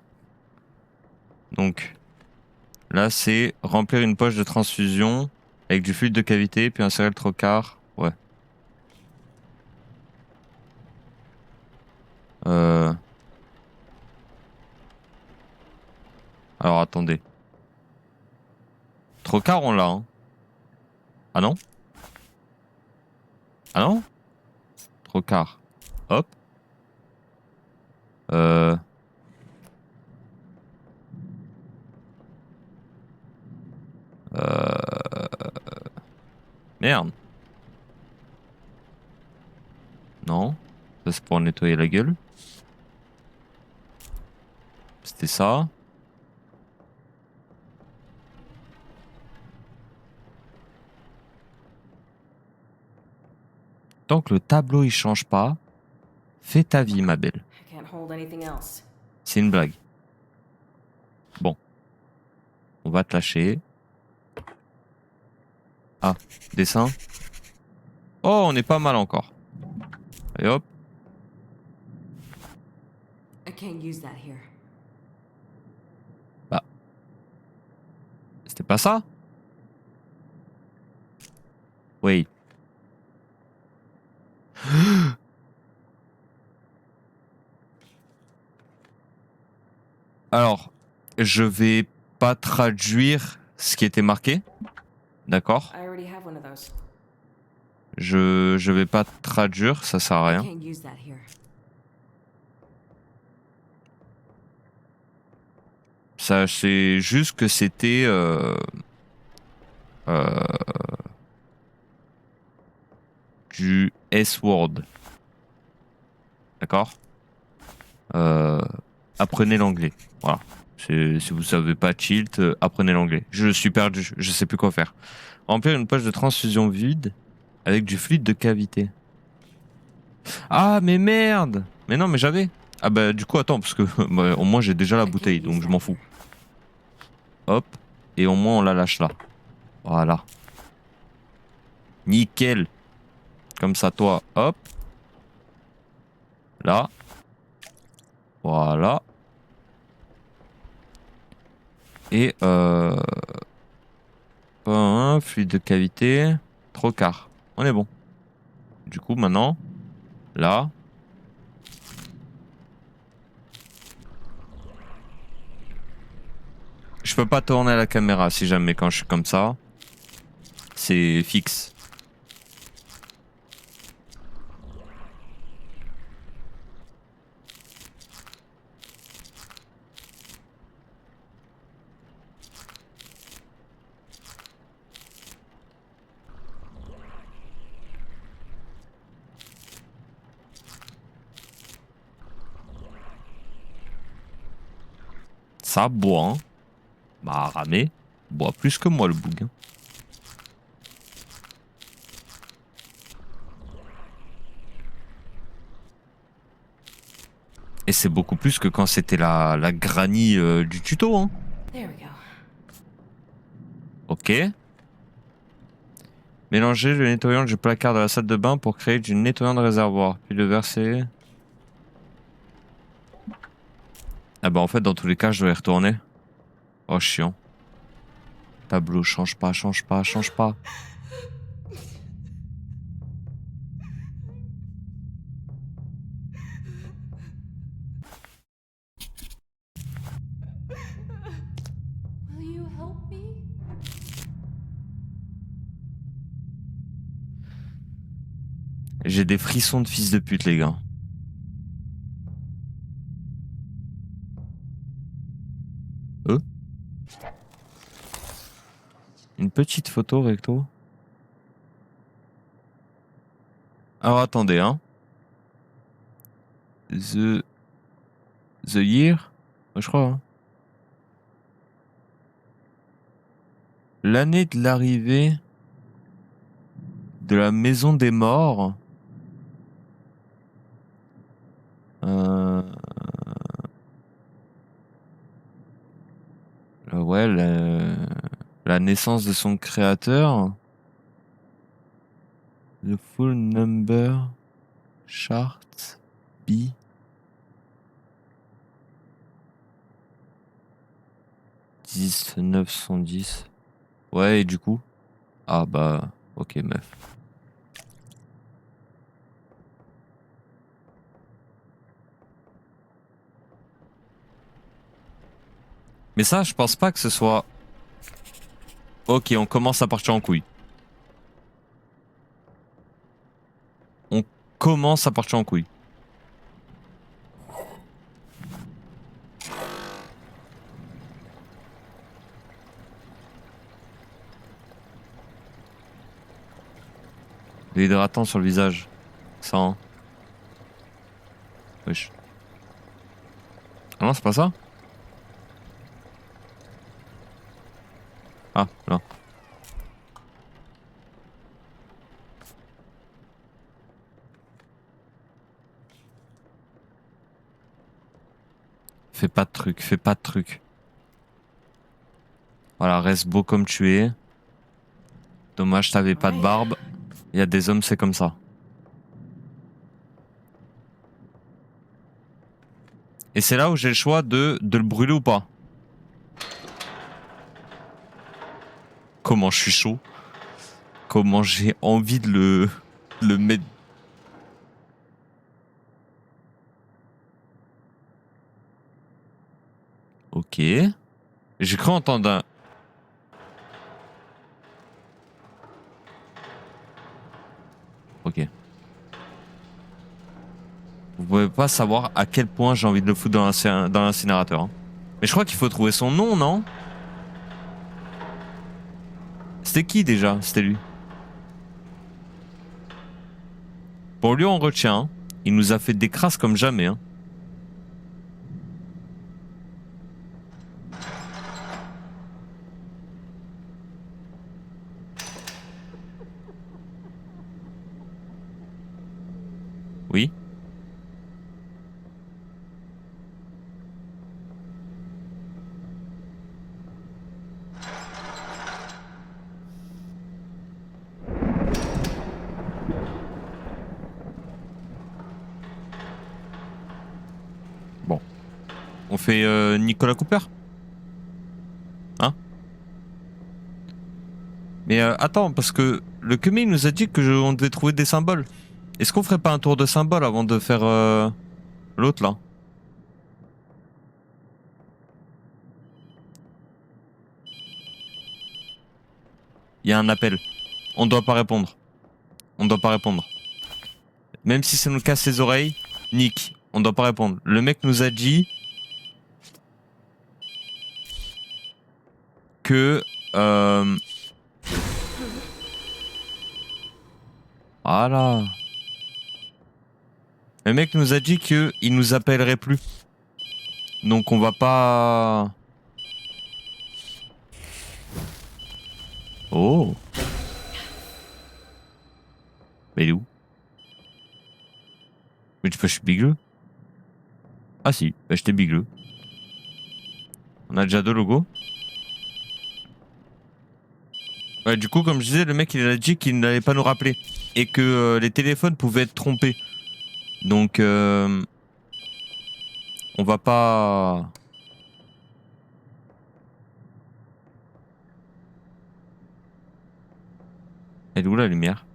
Donc, là, c'est remplir une poche de transfusion avec du fluide de cavité, puis insérer le trocard. Ouais. Alors, attendez. Trocard, on l'a, hein. Ah non? Ah non? Trocard. Hop. Euh... Merde. Non. Ça, c'est pour nettoyer la gueule. C'était ça. Tant que le tableau il change pas, fais ta vie, ma belle. I can't hold anything else. C'est une blague. Bon. On va te lâcher. Ah, dessin. Oh, on est pas mal encore. Et hop. I can't use that here. Bah. C'était pas ça? Oui. Alors, je vais pas traduire ce qui était marqué. D'accord? I already have one of those. Je vais pas traduire, ça sert à I rien. can't use that here. Ça, c'est juste que c'était du S-word. D'accord? Apprenez l'anglais. Voilà. Si vous savez pas tilt, apprenez l'anglais. Je suis perdu, je sais plus quoi faire. Remplir une poche de transfusion vide avec du fluide de cavité. Ah, mais merde! Mais non, mais j'avais. Ah bah du coup, attends, parce que bah, au moins j'ai déjà la bouteille, donc je m'en fous. Hop. Et au moins on la lâche là. Voilà. Nickel. Comme ça, toi, hop. Là. Voilà. Et un fluide de cavité. Trocard. On est bon. Du coup, maintenant, là. Je peux pas tourner la caméra si jamais quand je suis comme ça. C'est fixe. Ça boit, hein. Bah, ramé. Boit plus que moi, le boug. Hein. Et c'est beaucoup plus que quand c'était la granny du tuto, hein. There we go. Ok. Mélanger le nettoyant du placard de la salle de bain pour créer du nettoyant de réservoir. Puis le verser. Ah bah en fait, dans tous les cas, je dois y retourner. Oh, chiant. Tableau, change pas, change pas, change pas. Will you help me? J'ai des frissons de fils de pute, les gars. Une petite photo recto. Alors attendez, hein. The Year, je crois. Hein. L'année de l'arrivée de la maison des morts. Ouais, la naissance de son créateur. The full number chart B. « 910. Ouais, et du coup. Ah bah, ok, meuf. Mais ça, je pense pas que ce soit. Ok, on commence à partir en couille. On commence à partir en couille. L'hydratant sur le visage. Ça, hein. Wesh. Ah non, c'est pas ça? Ah, là. Fais pas de trucs, fais pas de trucs. Voilà, reste beau comme tu es. Dommage, t'avais pas de barbe. Il y a des hommes, c'est comme ça. Et c'est là où j'ai le choix de le brûler ou pas. Comment je suis chaud. Comment j'ai envie de le mettre. Ok. J'ai cru entendre un. Ok. Vous pouvez pas savoir à quel point j'ai envie de le foutre dans l'incinérateur. Hein. Mais je crois qu'il faut trouver son nom, non? C'était qui déjà? C'était lui. Pour lui, on retient. Hein. Il nous a fait des crasses comme jamais. Hein. Oui. Bon. On fait Nicolas Cooper? Hein? Mais attends, parce que le Kumi nous a dit on devait trouver des symboles. Est-ce qu'on ferait pas un tour de symbole avant de faire l'autre là? Il y a un appel. On doit pas répondre. On doit pas répondre. Même si ça nous casse les oreilles, Nick, on doit pas répondre. Le mec nous a dit que voilà. Le mec nous a dit que il nous appellerait plus. Donc on va pas. Oh. Mais il est où? Mais tu peux, je suis bigleux. Ah si, bah, j'étais bigleux. On a déjà deux logos. Ouais, du coup, comme je disais, le mec il a dit qu'il n'allait pas nous rappeler. Et que les téléphones pouvaient être trompés. Donc on va pas. Elle est où la lumière?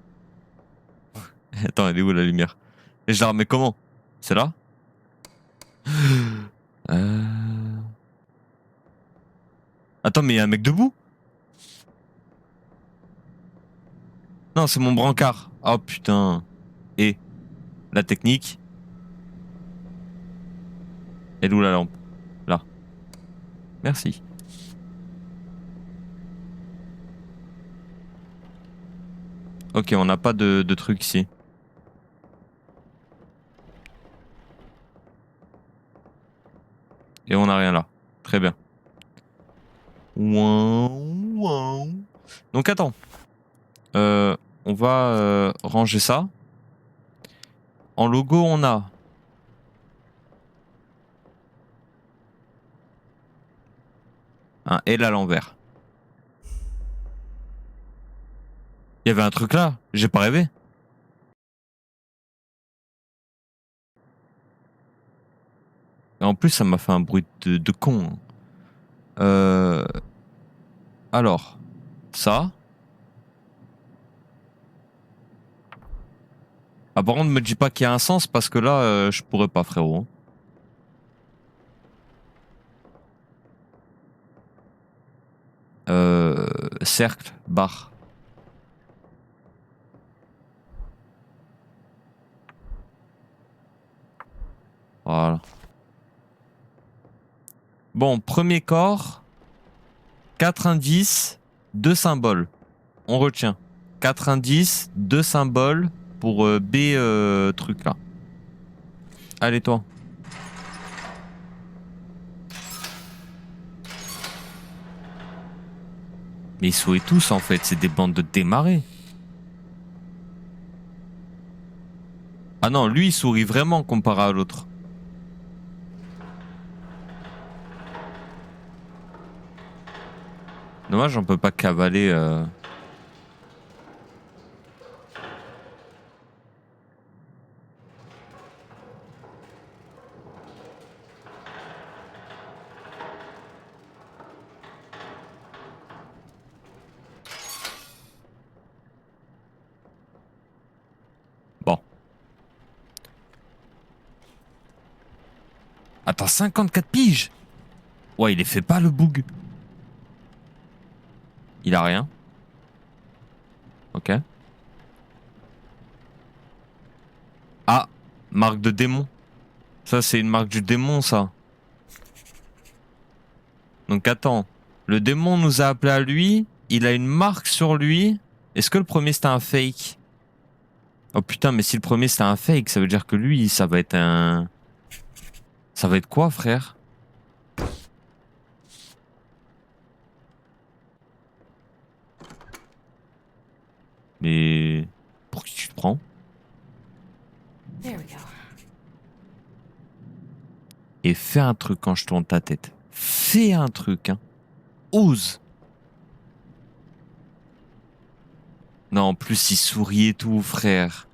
Attends, elle est où la lumière? Et je la remets comment? C'est là? Attends, mais il y a un mec debout? Non, c'est mon brancard. Oh putain. Et la technique. Elle est où la lampe? Là. Merci. Ok, on n'a pas de truc ici. Et on n'a rien là. Très bien. Donc attends. On va ranger ça. En logo, on a un L à l'envers. Il y avait un truc là, j'ai pas rêvé. Et en plus, ça m'a fait un bruit de con. Alors, ça. Ah, par contre, ne me dis pas qu'il y a un sens parce que là, je pourrais pas, frérot. Cercle, barre. Voilà. Bon, premier corps. 4 indices, 2 symboles. On retient. 4 indices, 2 symboles pour B truc là. Allez, toi. Mais ils sourient tous en fait, c'est des bandes de démarrés. Ah non, lui il sourit vraiment comparé à l'autre. Dommage, on peut pas cavaler. Bon. Attends, 54 piges. Ouais, il est fait pas le boug. Il a rien. Ok. Ah, marque de démon. Ça, c'est une marque du démon, ça. Donc attends. Le démon nous a appelé à lui. Il a une marque sur lui. Est-ce que le premier c'était un fake? Oh putain, mais si le premier c'était un fake, ça veut dire que lui, ça va être un... Ça va être quoi, frère? Mais... Pour qui tu te prends? There we go. Et fais un truc quand je tourne ta tête. Fais un truc, hein. Ose. Non, en plus, il sourit et tout, frère.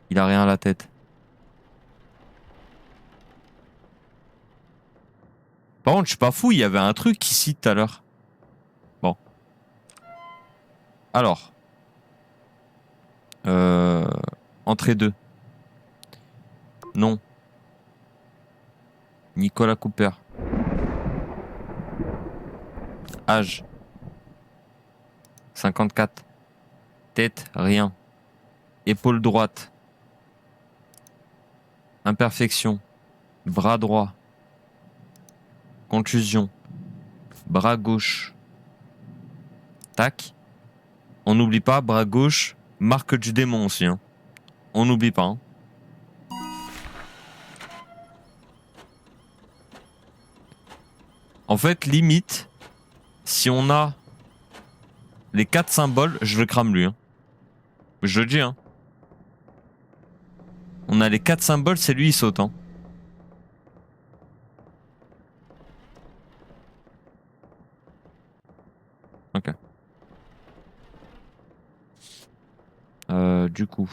Il a rien à la tête. Par contre, je suis pas fou, il y avait un truc ici tout à l'heure. Bon. Alors. Entrée 2. Non. Nicolas Cooper. Âge. 54. Tête, rien. Épaule droite. Imperfection. Bras droit. Contusion. Bras gauche. Tac. On n'oublie pas, bras gauche, marque du démon aussi. Hein. On n'oublie pas. Hein. En fait, limite, si on a les 4 symboles, je le crame lui. Hein. Je le dis. Hein. On a les 4 symboles, c'est lui, il saute. Hein. Ok. Du coup.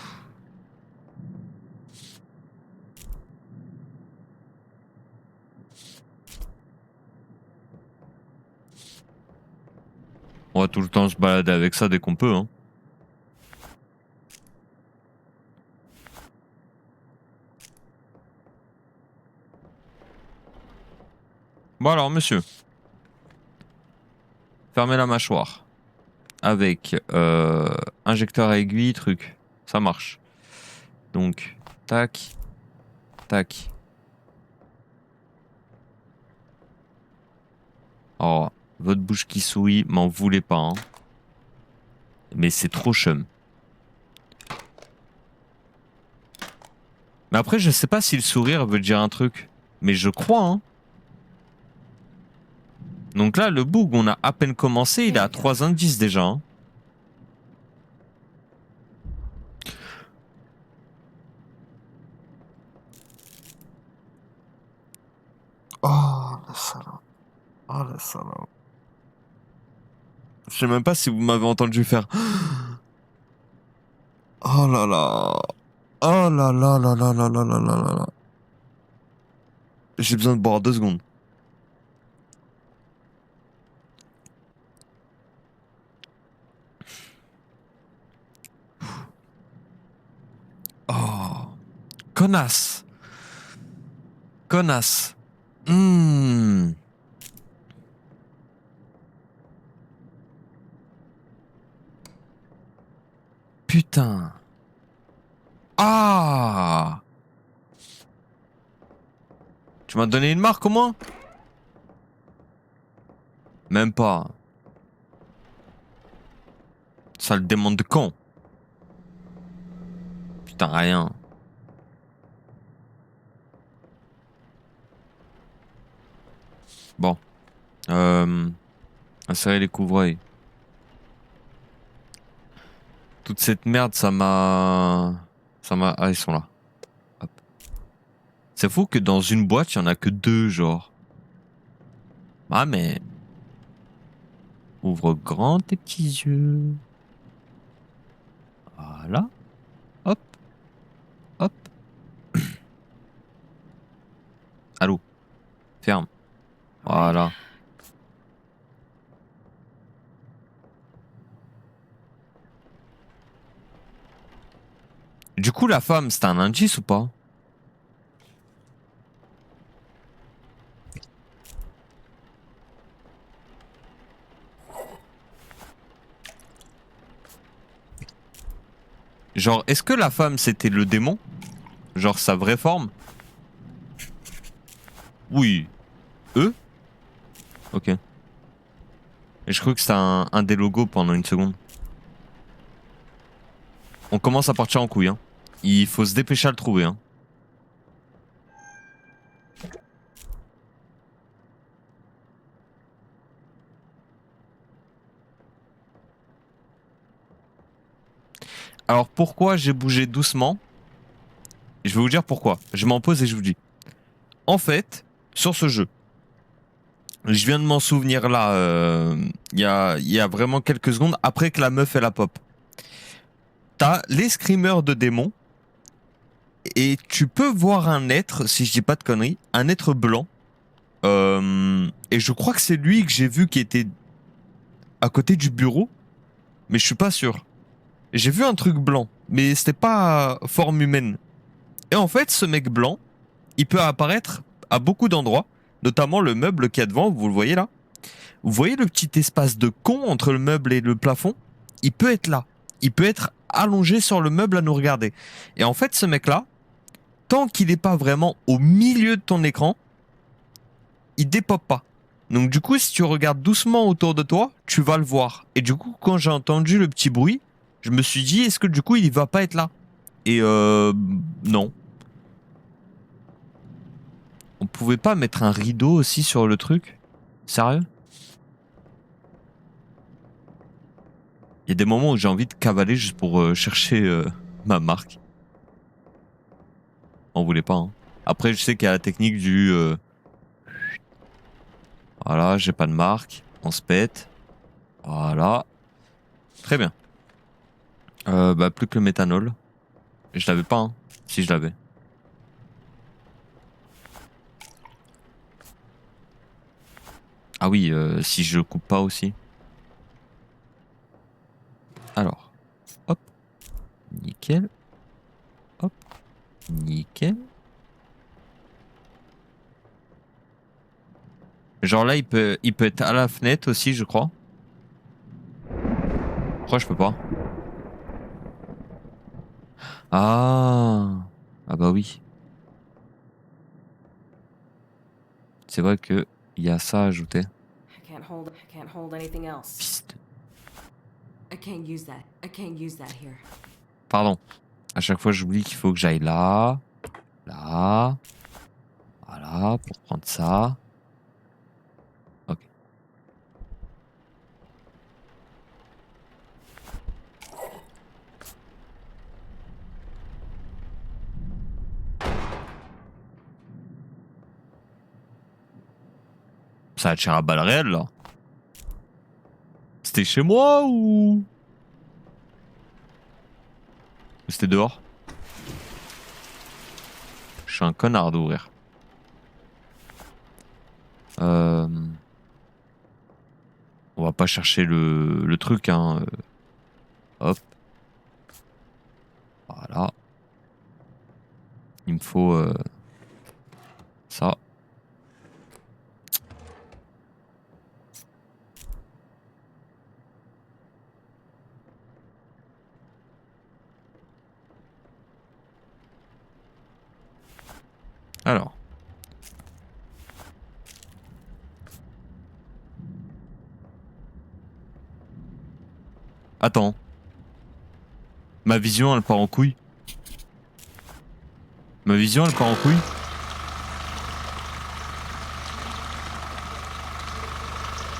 On va tout le temps se balader avec ça dès qu'on peut. Hein. Bon alors, monsieur. Fermez la mâchoire. Avec injecteur à aiguille, truc. Ça marche. Donc, tac, tac. Oh, votre bouche qui sourit, m'en voulez pas. Hein. Mais c'est trop chum. Mais après, je sais pas si le sourire veut dire un truc. Mais je crois, hein. Donc là, le boug, on a à peine commencé, il est à 3 indices déjà. Hein. Oh, la salope. Oh, la salope. Je sais même pas si vous m'avez entendu faire. Oh là là. Oh là là là là là là là là là là. J'ai besoin de boire 2 secondes. Oh. Connasse. Connasse. Hmm. Putain. Ah. Tu m'as donné une marque au moins? Même pas. Ça le démonte de con. Putain, rien. Bon. Insérer les couvre-œils. Toute cette merde, ça m'a... Ah, ils sont là. Hop. C'est fou que dans une boîte, il y en a que 2, genre. Ah, mais... Ouvre grand tes petits yeux. Voilà. Hop. Hop. Allô. Ferme. Voilà. Du coup, la femme, c'est un indice ou pas? Genre, est-ce que la femme, c'était le démon? Genre, sa vraie forme? Oui. Eux? Ok. Et je crois que c'était un des logos pendant une seconde. On commence à partir en couille, hein. Il faut se dépêcher à le trouver, hein. Alors pourquoi j'ai bougé doucement? Je vais vous dire pourquoi. Je m'en pose et je vous dis. En fait, sur ce jeu, je viens de m'en souvenir là, il y a vraiment quelques secondes après que la meuf elle a pop. T'as les screamers de démons et tu peux voir un être, si je dis pas de conneries, un être blanc. Et je crois que c'est lui que j'ai vu qui était à côté du bureau, mais je suis pas sûr. J'ai vu un truc blanc, mais c'était pas forme humaine. Et en fait, ce mec blanc, il peut apparaître à beaucoup d'endroits, notamment le meuble qu'il y a devant, vous le voyez là. Vous voyez le petit espace de con entre le meuble et le plafond? Il peut être là. Il peut être allongé sur le meuble à nous regarder. Et en fait, ce mec-là, tant qu'il n'est pas vraiment au milieu de ton écran, il dépop pas. Donc du coup, si tu regardes doucement autour de toi, tu vas le voir. Et du coup, quand j'ai entendu le petit bruit, je me suis dit, est-ce que du coup, il va pas être là? Et non. On pouvait pas mettre un rideau aussi sur le truc? Sérieux? Il y a des moments où j'ai envie de cavaler juste pour chercher ma marque. On voulait pas, hein. Après, je sais qu'il y a la technique du... Voilà, j'ai pas de marque. On se pète. Voilà. Très bien. Bah, plus que le méthanol. Je l'avais pas, hein. Si, je l'avais. Ah oui, si je le coupe pas aussi. Alors. Hop. Nickel. Hop. Nickel. Genre là, il peut être à la fenêtre aussi, je crois. Je crois que je peux pas. Ah. Ah bah oui. C'est vrai que il y a ça à ajouter. I can't hold anything else. Piste. I can't use that here. Pardon. À chaque fois, j'oublie qu'il faut que j'aille là. Là. Voilà, pour prendre ça. Ok. Ça tire à balles réelles, là. C'était chez moi ou c'était dehors? Je suis un connard d'ouvrir. On va pas chercher le truc, hein. Hop. Voilà. Il me faut ça. Alors. Attends. Ma vision, elle part en couille. Ma vision, elle part en couille.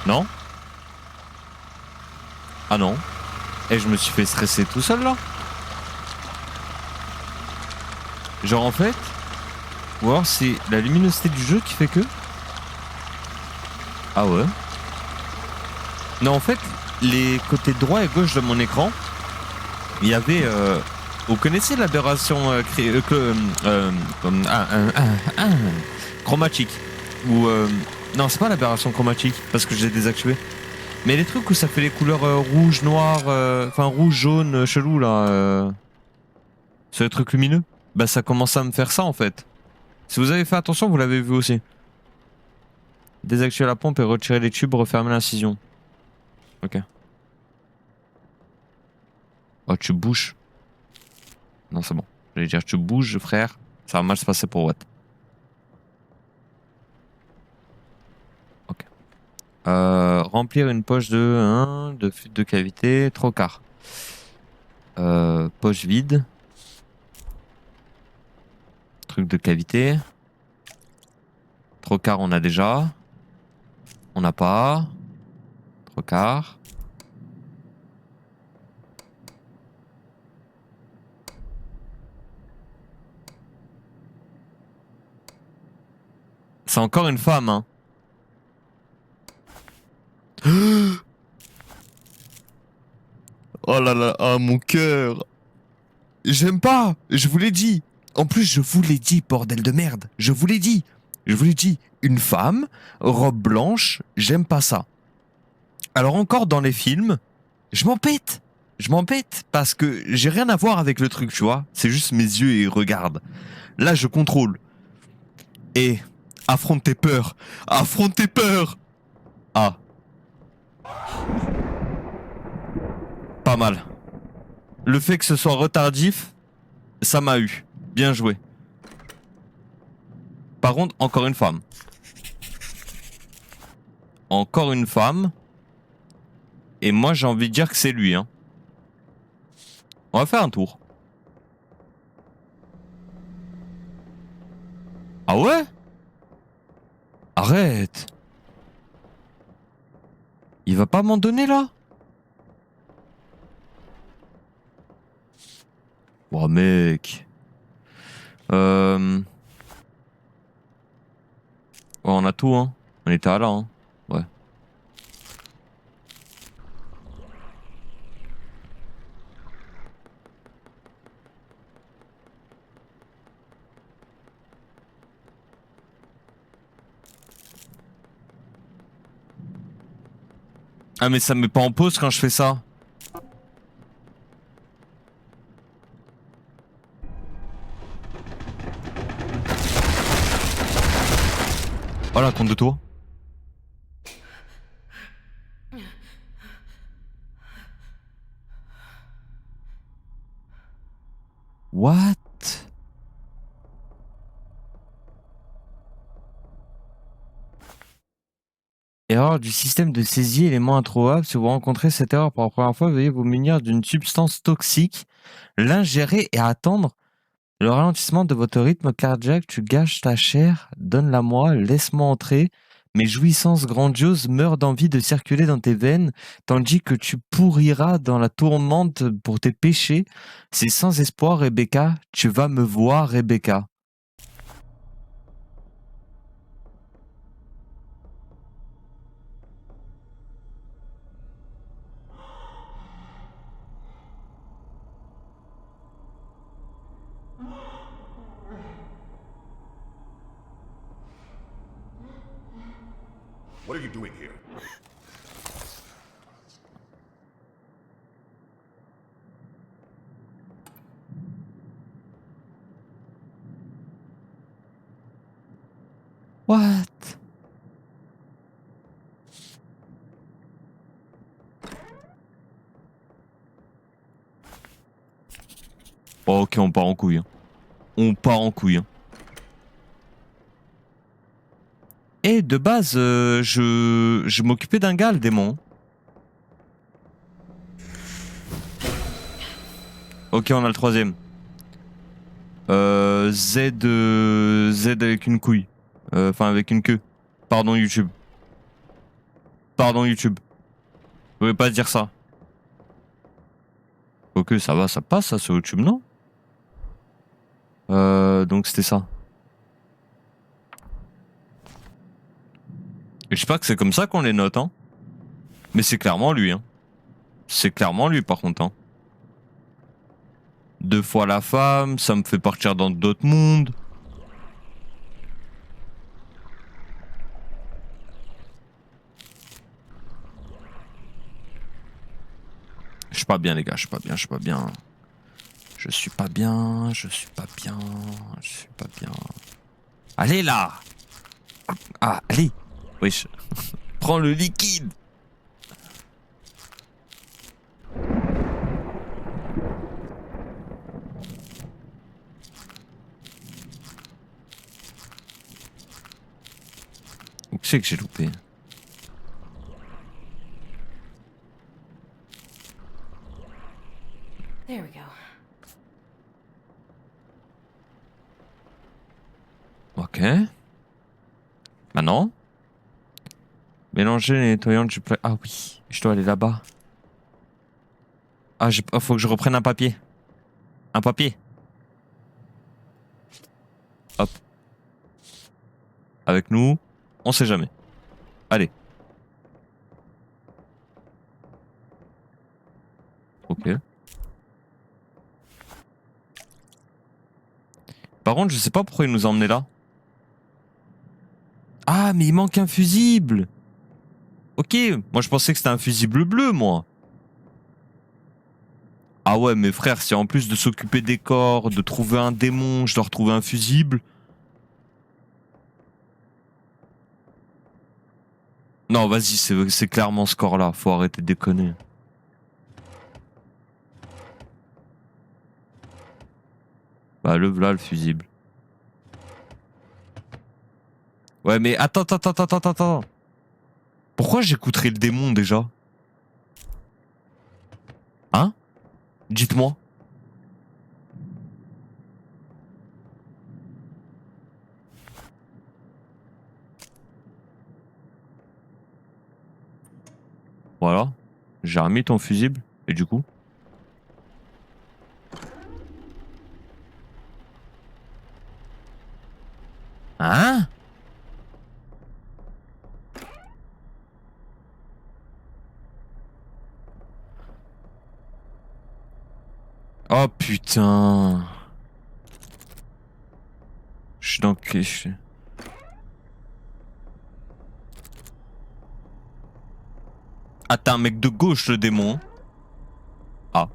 Non? Ah non. Et je me suis fait stresser tout seul là. Genre en fait. Ou alors c'est la luminosité du jeu qui fait que. Ah ouais. Non en fait, les côtés droit et gauche de mon écran, il y avait. Vous connaissez l'aberration chromatique. Ou non, c'est pas l'aberration chromatique parce que j'ai désactivé. Mais les trucs où ça fait les couleurs rouge, noir, enfin rouge, jaune, chelou là, c'est les trucs lumineux. Bah ça commence à me faire ça en fait. Si vous avez fait attention, vous l'avez vu aussi. Désactiver la pompe et retirer les tubes, refermer l'incision. Ok. Oh tu bouges. Non c'est bon. J'allais dire tu bouges frère. Ça va mal se passer pour Watt. Ok. Remplir une poche de fuite de cavité, trocard. Poche vide. Truc de cavité. Trocard on a déjà. On n'a pas. Trocard. C'est encore une femme, hein. Oh là là, ah mon cœur. J'aime pas, je vous l'ai dit. En plus, je vous l'ai dit, bordel de merde. Je vous l'ai dit. Je vous l'ai dit. Une femme, robe blanche, j'aime pas ça. Alors encore dans les films, je m'empête. Je m'empête parce que j'ai rien à voir avec le truc, tu vois. C'est juste mes yeux et regarde. Là, je contrôle. Et affronte tes peurs. Affronte tes peurs. Ah. Pas mal. Le fait que ce soit retardif, ça m'a eu. Bien joué. Par contre, encore une femme. Encore une femme. Et moi, j'ai envie de dire que c'est lui. Hein. On va faire un tour. Ah ouais? Arrête. Il va pas m'en donner là? Oh mec. Ouais, on a tout, hein. On était à là, hein. Ouais. Ah mais ça me met pas en pause quand je fais ça. Voilà, compte de toi. What? Erreur du système de saisie, élément introuvable. Si vous rencontrez cette erreur pour la première fois, veuillez vous munir d'une substance toxique, l'ingérer et attendre le ralentissement de votre rythme cardiaque. Tu gâches ta chair, donne-la-moi, laisse-moi entrer. Mes jouissances grandioses meurent d'envie de circuler dans tes veines, tandis que tu pourriras dans la tourmente pour tes péchés. C'est sans espoir, Rebecca. Tu vas me voir, Rebecca. What are you doing here? What? Oh, ok, on part en couille. Hein. On part en couille. Hein. Et de base, je m'occupais d'un gars, le démon. Ok, on a le troisième. Z avec une couille. Enfin, avec une queue. Pardon, YouTube. Pardon, YouTube. Vous pouvez pas dire ça. Ok, ça va, ça passe, ça, sur YouTube, non? Donc c'était ça. Et je sais pas que c'est comme ça qu'on les note, hein. Mais c'est clairement lui, hein. C'est clairement lui, par contre, hein. 2 fois la femme, ça me fait partir dans d'autres mondes. Je suis pas bien, les gars, je suis pas bien, je suis pas bien. Je suis pas bien, je suis pas bien, je suis pas bien. Allez là! Ah, allez! Wesh. Prends le liquide! Où c'est que j'ai loupé? There we go. Ok. Maintenant. Mélanger les nettoyants du plat. Ah oui, je dois aller là-bas. Ah, faut que je reprenne un papier. Un papier. Hop. Avec nous, on sait jamais. Allez. Ok. Par contre, je sais pas pourquoi il nous a emmenés là. Ah, mais il manque un fusible. Ok, moi je pensais que c'était un fusible bleu, moi. Ah ouais, mais frère, si en plus de s'occuper des corps, de trouver un démon, je dois retrouver un fusible. Non, vas-y, c'est clairement ce corps-là. Faut arrêter de déconner. Bah, là, le fusible. Ouais, mais attends. Pourquoi j'écouterais le démon déjà? Hein? Dites-moi. Voilà. J'ai remis ton fusible. Et du coup? Hein? Oh putain. Je suis dans le... Ah, t'es un mec de gauche, le démon. Ah.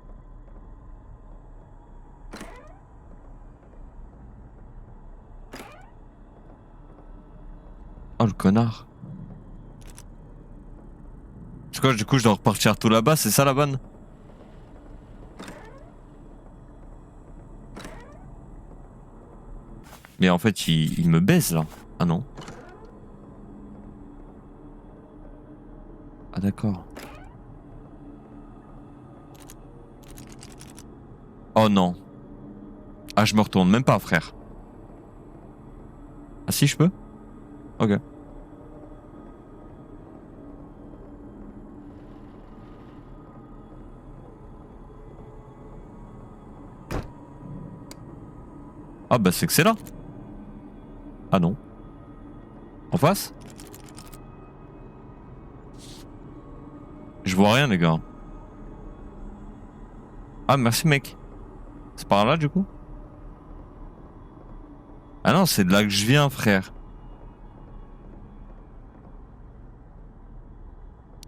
Oh, le connard. C'est quoi, du coup, je dois repartir tout là-bas, c'est ça la bonne? Mais en fait, il me baise là. Ah non. Ah d'accord. Oh non. Ah, je me retourne même pas, frère. Ah si, je peux? Ok. Ah bah c'est que c'est là. Ah non. En face? Je vois rien les gars. Ah merci mec. C'est par là du coup? Ah non, c'est de là que je viens frère.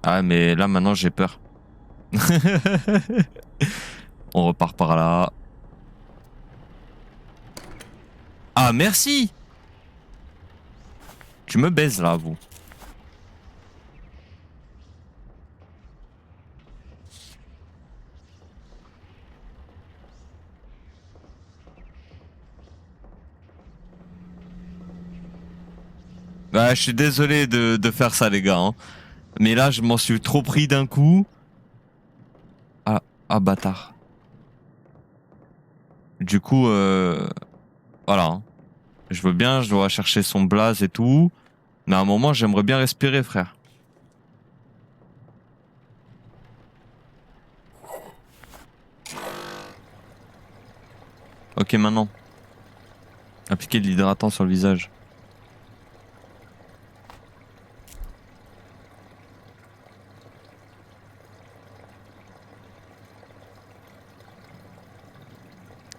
Ah mais là maintenant j'ai peur. On repart par là. Ah merci. Tu me baises là vous. Bah je suis désolé de faire ça les gars. Hein. Mais là je m'en suis trop pris d'un coup. Ah, ah bâtard. Du coup voilà. Hein. Je veux bien, je dois chercher son blaze et tout. Mais à un moment j'aimerais bien respirer frère. Ok maintenant. Appliquer de l'hydratant sur le visage.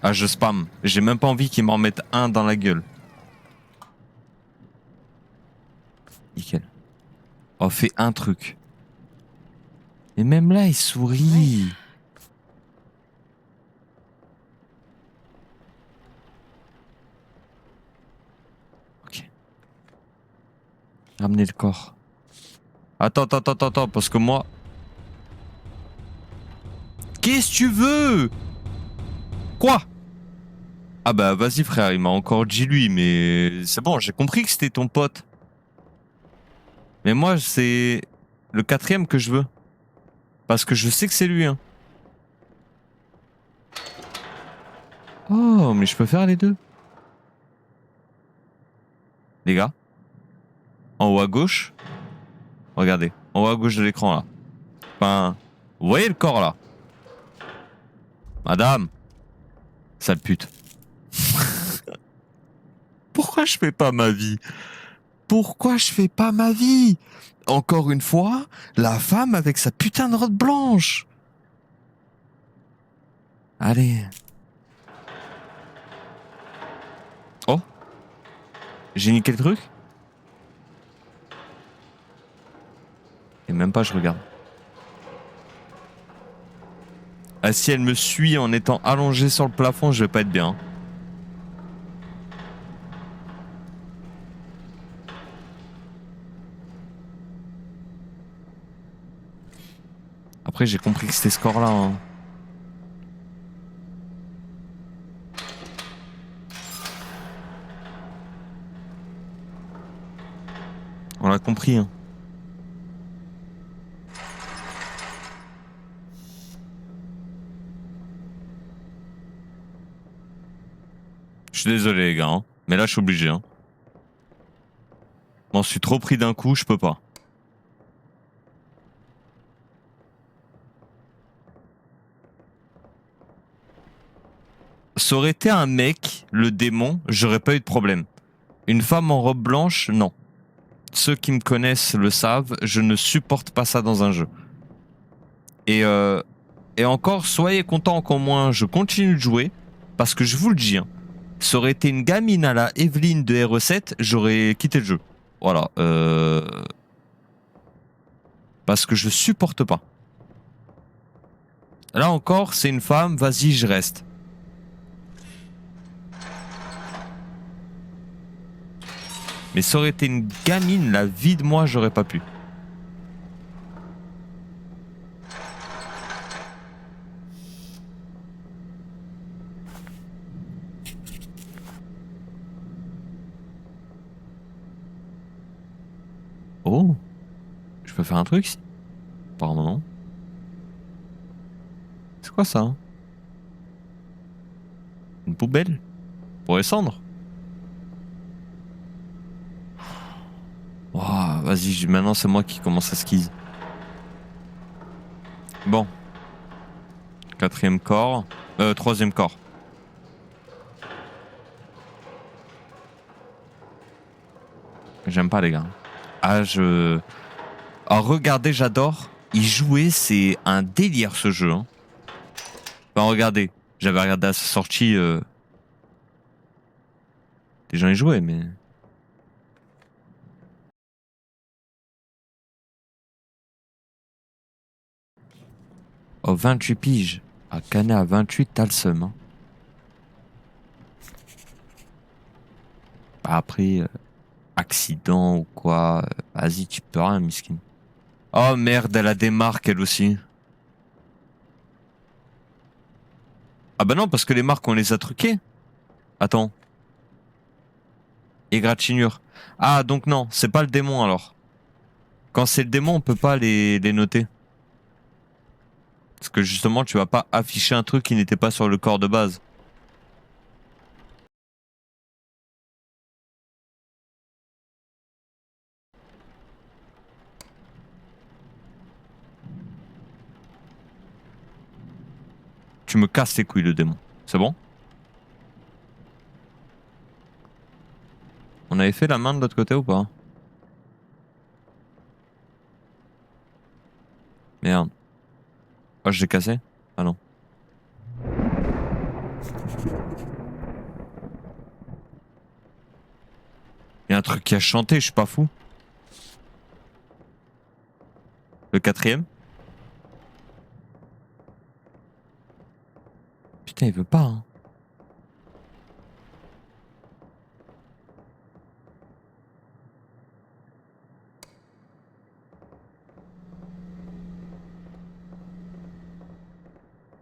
Ah je spam. J'ai même pas envie qu'ils m'en mettent un dans la gueule. Nickel. Oh fais un truc. Et même là il sourit. Ok. Ramener le corps. Attends, parce que moi... Qu'est-ce que tu veux? Quoi? Ah bah vas-y frère, il m'a encore dit lui, mais c'est bon, j'ai compris que c'était ton pote. Mais moi c'est le quatrième que je veux. Parce que je sais que c'est lui. Hein. Oh, mais je peux faire les deux. Les gars, en haut à gauche, regardez, en haut à gauche de l'écran là. Enfin, vous voyez le corps là? Madame, sale pute. Pourquoi je fais pas ma vie? Pourquoi je fais pas ma vie? Encore une fois, la femme avec sa putain de robe blanche. Allez. Oh, j'ai niqué le truc? Et même pas je regarde. Ah si elle me suit en étant allongée sur le plafond, je vais pas être bien. Après j'ai compris que c'était ce corps là. Hein. On l'a compris. Hein. Je suis désolé les gars, hein. Mais là je suis obligé. Hein. M'en suis trop pris d'un coup, je peux pas. Ça aurait été un mec, le démon, j'aurais pas eu de problème. Une femme en robe blanche, non. Ceux qui me connaissent le savent, je ne supporte pas ça dans un jeu. Et encore, soyez contents qu'au moins je continue de jouer, parce que je vous le dis, hein, ça aurait été une gamine à la Evelyn de RE7, j'aurais quitté le jeu. Voilà. Parce que je supporte pas. Là encore, c'est une femme, vas-y, je reste. Mais ça aurait été une gamine, la vie de moi, j'aurais pas pu. peux faire un truc ici? Apparemment non. C'est quoi ça hein? Une poubelle? Pour descendre? Ouah, vas-y, maintenant c'est moi qui commence à skis. Bon. 4e corps. 3e corps. J'aime pas les gars. Ah regardez, j'adore. Y jouer, c'est un délire ce jeu. Hein. Enfin regardez. J'avais regardé à sa sortie. Des gens y jouaient, mais. Oh, 28 piges. À Canet à 28, t'as le seum. Hein. Après, accident ou quoi. Vas-y, tu peux rien, miskin. Oh merde, elle a des marques elle aussi. Ah bah non, parce que les marques, on les a truquées. Attends. Égratignure. Ah, donc non, c'est pas le démon alors. Quand c'est le démon, on peut pas les noter. Parce que justement, tu vas pas afficher un truc qui n'était pas sur le corps de base. Tu me casses les couilles, le démon. C'est bon? On avait fait la main de l'autre côté ou pas? Merde. Oh, je l'ai cassé? Ah non. Il y a un truc qui a chanté, je suis pas fou. Le 4e? Putain, il veut pas, hein.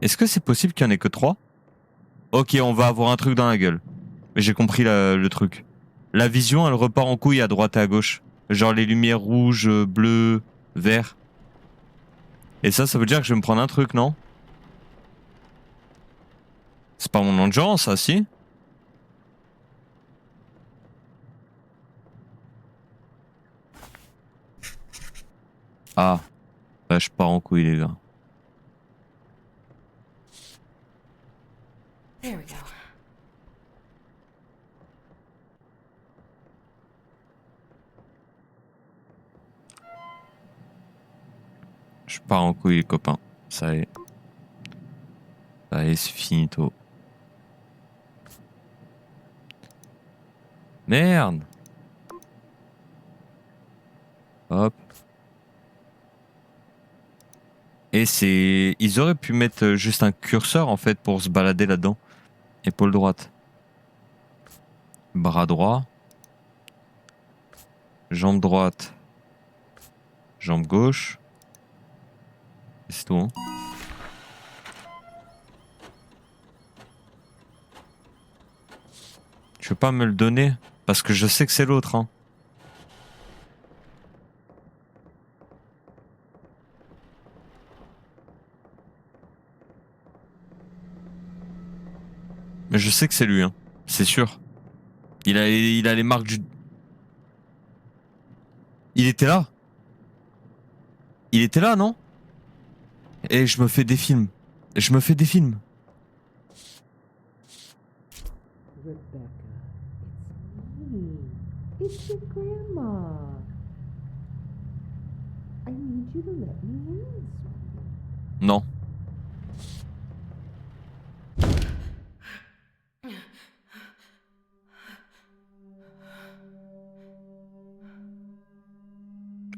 Est-ce que c'est possible qu'il y en ait que 3? Ok, on va avoir un truc dans la gueule. J'ai compris le truc. La vision, elle repart en couille à droite et à gauche. Genre les lumières rouges, bleues, vert. Et ça veut dire que je vais me prendre un truc, non? C'est pas mon endurance, ça, si? Ah. Là, je pars en couille, les gars. There we go. Je pars en couille, les copains. Ça y est. Ça y est, c'est finito. Merde. Hop. Et c'est... Ils auraient pu mettre juste un curseur, en fait, pour se balader là-dedans. Épaule droite. Bras droit. Jambe droite. Jambe gauche. Et c'est tout, hein. Tu veux pas me le donner? Parce que je sais que c'est l'autre, hein. Mais je sais que c'est lui, hein. C'est sûr. Il a les marques du... Il était là. Il était là, non? Et je me fais des films. Je me fais des films. Rebecca, it's me. It's your grandma. I need you to let me in. Non.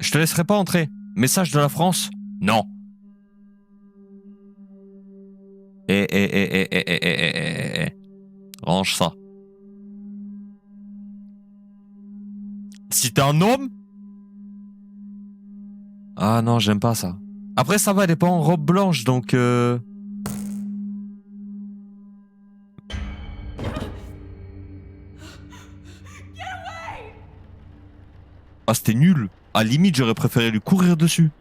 Je te laisserai pas entrer. Message de la France? Non. Range ça. Si t'es un homme? Ah non, j'aime pas ça. Après, ça va, elle est pas en robe blanche, donc... Ah, c'était nul. À la limite, j'aurais préféré lui courir dessus.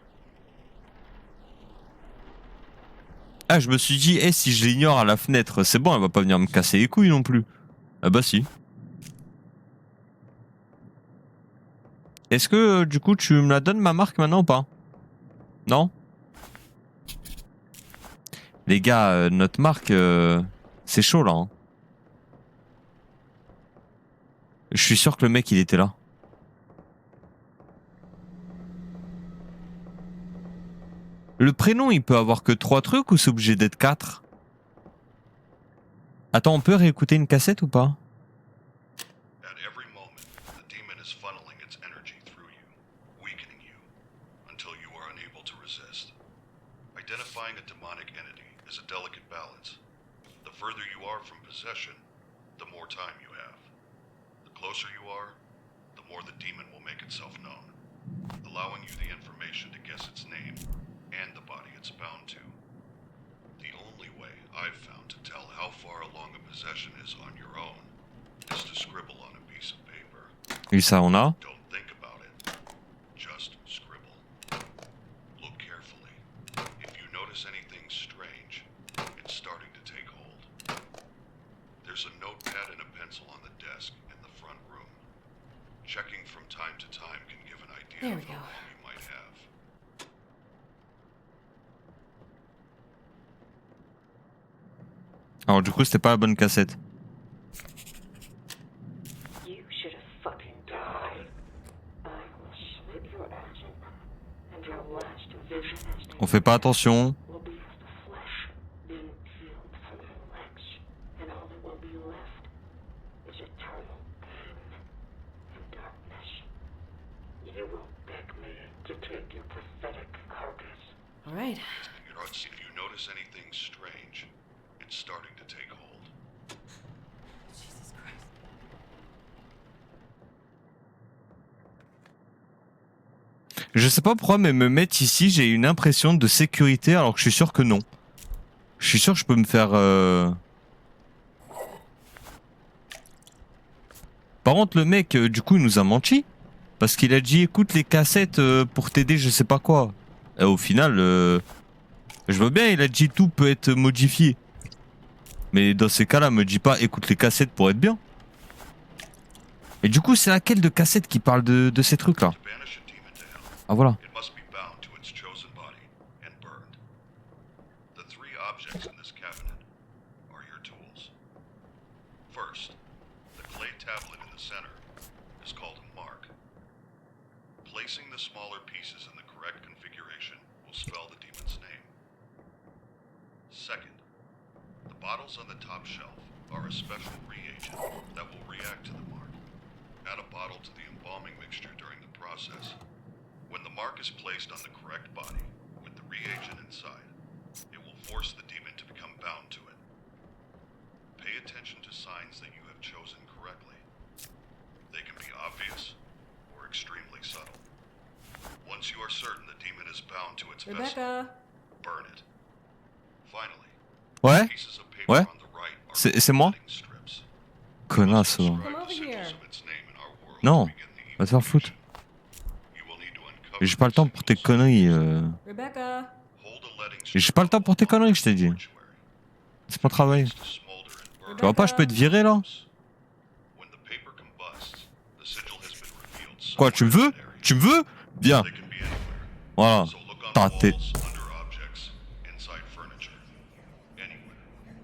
Ah, je me suis dit, eh, si je l'ignore à la fenêtre, c'est bon, elle va pas venir me casser les couilles non plus. Ah bah si. Est-ce que, du coup, tu me la donnes ma marque maintenant ou pas? Non? Les gars, notre marque, c'est chaud là. Hein. Je suis sûr que le mec, il était là. Le prénom, il peut avoir que 3 trucs ou c'est obligé d'être 4? Attends, on peut réécouter une cassette ou pas? At every moment, the demon is funneling its energy through you, weakening you, until you are unable to resist. Identifying a demonic entity is a delicate balance. The further you are from possession, the more time you have. The closer you are, the more the demon will make itself known, allowing you the information to guess its name and the body it's bound to. The only way I've found to tell how far along a possession is on your own is to scribble on a piece of paper. Et ça, on a. Don't think about it. Just scribble. Look carefully. If you notice anything strange, it's starting to take hold. There's a notepad and a pencil on the desk in the front room. Checking from time to time can give an idea There of we how go. long you might have. Alors du coup, c'était pas la bonne cassette. You should have fucking died. I will slit your ass open, and your last vision as On fait pas attention. will be of the flesh being peeled from your legs, and all that will be left is eternal pain and darkness. You will beg me to take your pathetic carcass. All right. If you notice anything strange, it's starting to take hold. Jesus Christ. Je sais pas pourquoi, mais me mettre ici, j'ai une impression de sécurité alors que je suis sûr que non. Je suis sûr que je peux me faire... Par contre, le mec, du coup, il nous a menti. Parce qu'il a dit, écoute les cassettes pour t'aider, je sais pas quoi. Et au final, je veux bien, il a dit tout peut être modifié. Mais dans ces cas-là, me dis pas, écoute les cassettes pour être bien. Et du coup, c'est laquelle de cassette qui parle de ces trucs-là? To banish a demon to hell, Ah voilà. it must be bound to its chosen body and burned. The three objects in this cabinet are your tools. First, the clay tablet in the center is called a mark. Placing the smaller pieces in the correct configuration will spell the demon's name. Second, the bottles on the top shelf are a special reagent that will react to the mark. Add a bottle to the embalming mixture during the process. When the mark is placed on the correct body, with the reagent inside, it will force the demon to become bound to it. Pay attention to signs that you have chosen correctly. They can be obvious or extremely subtle. Once you are certain the demon is bound to its vessel, Rebecca! burn it. Finally, Ouais. pieces of paper Ouais. on the right are C'est moi? wedding strips. Connasse. va. Come over here. Non, va te faire foutre. J'ai pas le temps pour tes conneries. Rebecca! J'ai pas le temps pour tes conneries, je t'ai dit. C'est pas travail. Tu vois pas, je peux te virer là? Quoi, tu me veux? Tu me veux? Viens. Voilà. T'es...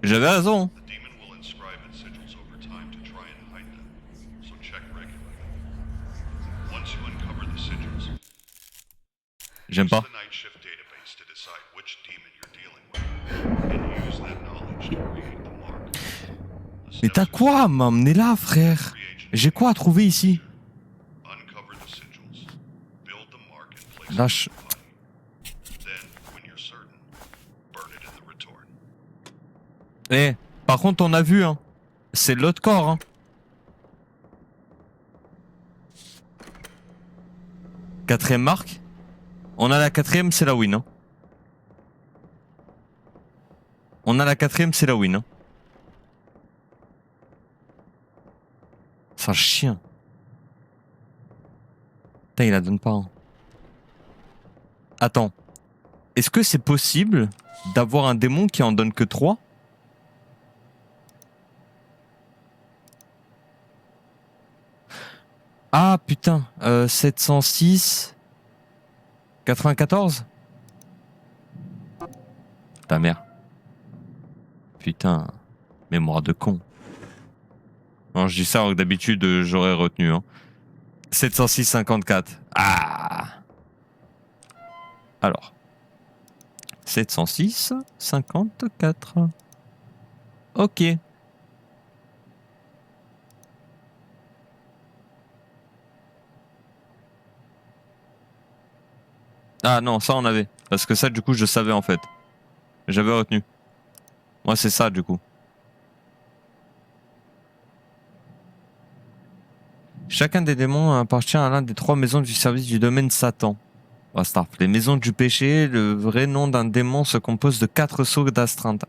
J'avais raison. J'aime pas. Mais t'as quoi à m'emmener là, frère? J'ai quoi à trouver ici? Lâche. Eh, par contre, on a vu, hein. C'est l'autre corps, hein. Quatrième marque. On a la quatrième, c'est la win, hein. On a la quatrième, c'est la win, hein. C'est un chien. Putain, il la donne pas, hein. Attends. Est-ce que c'est possible d'avoir un démon qui en donne que 3? Ah putain, 706... 94? Ta mère. Putain, mémoire de con. Non, je dis ça alors que d'habitude j'aurais retenu. Hein. 706 54. Ah. Alors. 706 54. Ok. Ah non, ça on avait. Parce que ça du coup je savais en fait. J'avais retenu. Moi c'est ça du coup. Chacun des démons appartient à l'un des 3 maisons du service du domaine Satan. Basta. Les maisons du péché, le vrai nom d'un démon se compose de 4 sceaux d'astreinte.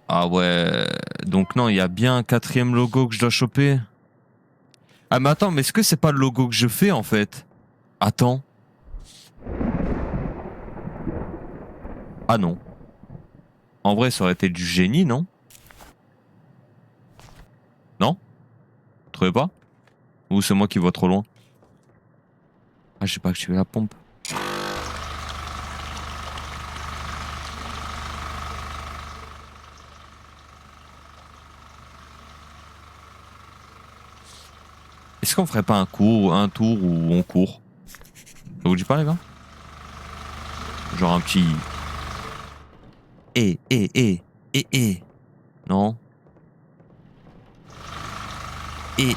Ah ouais. Donc non, il y a bien un 4e logo que je dois choper. Ah mais attends, mais est-ce que c'est pas le logo que je fais en fait? Attends. Ah non. En vrai, ça aurait été du génie, non? Non? Vous trouvez pas? Ou c'est moi qui vois trop loin? Ah, j'ai pas activé la pompe. Est-ce qu'on ferait pas un tour où on court? Ça vous dit pas les gars? Genre un petit... Non? Et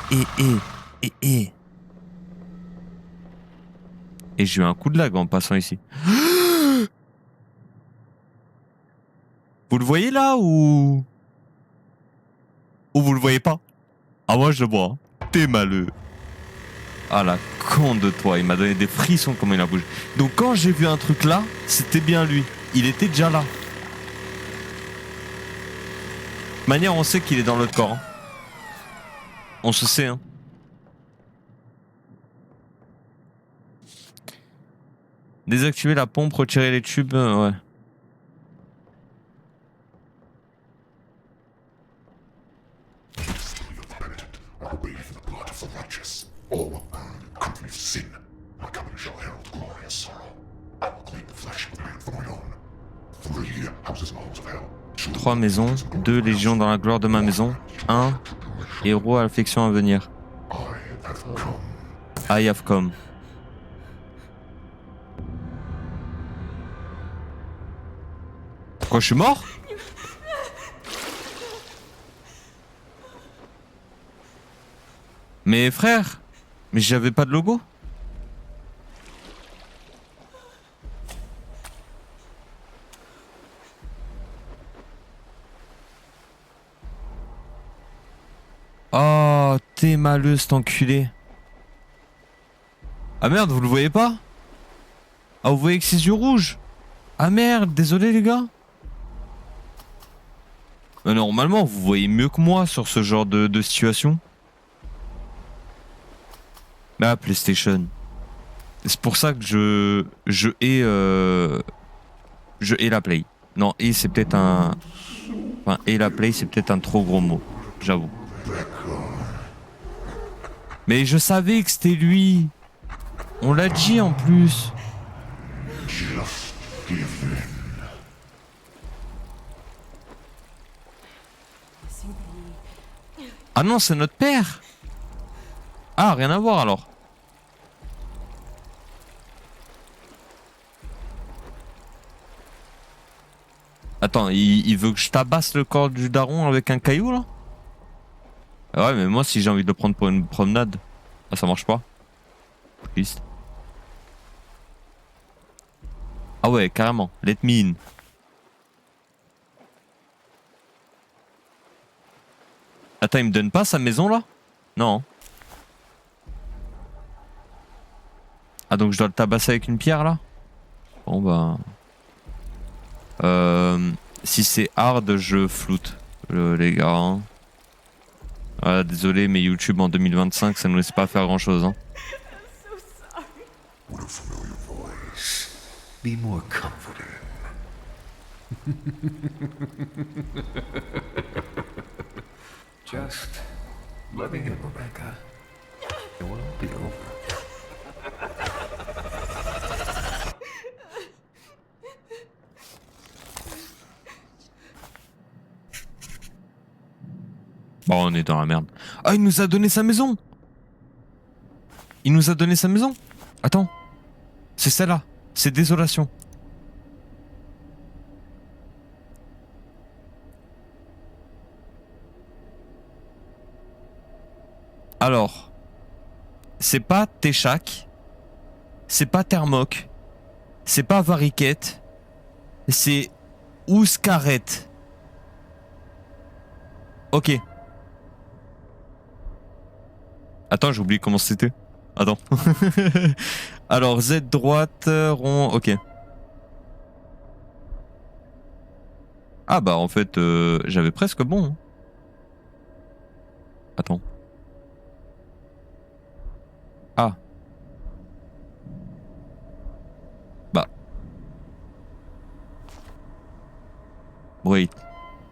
j'ai eu un coup de lag en passant ici. Vous le voyez là ou vous le voyez pas? Ah moi je le vois. T'es maleux. Ah la con de toi, il m'a donné des frissons comme il a bougé. Donc quand j'ai vu un truc là, c'était bien lui. Il était déjà là. De manière, on sait qu'il est dans l'autre corps. Hein. On se sait, hein. Désactiver la pompe, retirer les tubes, ouais. Trois maisons, 2 légions dans la gloire de ma maison, 1 héros à l'affection à venir. I have come. Pourquoi je suis mort? Mais frère, mais j'avais pas de logo. Oh, t'es malheureux cet enculé. Ah merde, vous le voyez pas? Ah, vous voyez que ses yeux rouges? Ah merde, désolé les gars. Mais normalement, vous voyez mieux que moi sur ce genre de situation. Ah, PlayStation. C'est pour ça que je hais la Play. Non, et c'est peut-être un... Enfin, et la Play, c'est peut-être un trop gros mot. J'avoue. Mais je savais que c'était lui. On l'a dit en plus. Ah non, c'est notre père. Ah, rien à voir alors. Attends, il veut que je tabasse le corps du daron avec un caillou là? Ah ouais, mais moi si j'ai envie de le prendre pour une promenade, ah, ça marche pas. Triste. Ah ouais, carrément. Let me in. Attends, il me donne pas sa maison là? Non. Ah donc je dois le tabasser avec une pierre là? Bon bah... si c'est hard, je floute, les gars. Hein. Ah, désolé, mais YouTube en 2025, ça nous laisse pas faire grand chose. Hein. What a familiar voice. Be more comforting. Just let me in, Rebecca. It will be over. Bon, on est dans la merde. Ah, il nous a donné sa maison. Il nous a donné sa maison. Attends. C'est celle-là. C'est Désolation. Alors. C'est pas Téchak. C'est pas Thermok. C'est pas Variquette. C'est Ouskaret. Ok. Attends, j'ai oublié comment c'était. Attends. Alors, Z droite, rond, ok. Ah bah en fait, j'avais presque bon. Hein. Attends. Ah. Bah. Wait.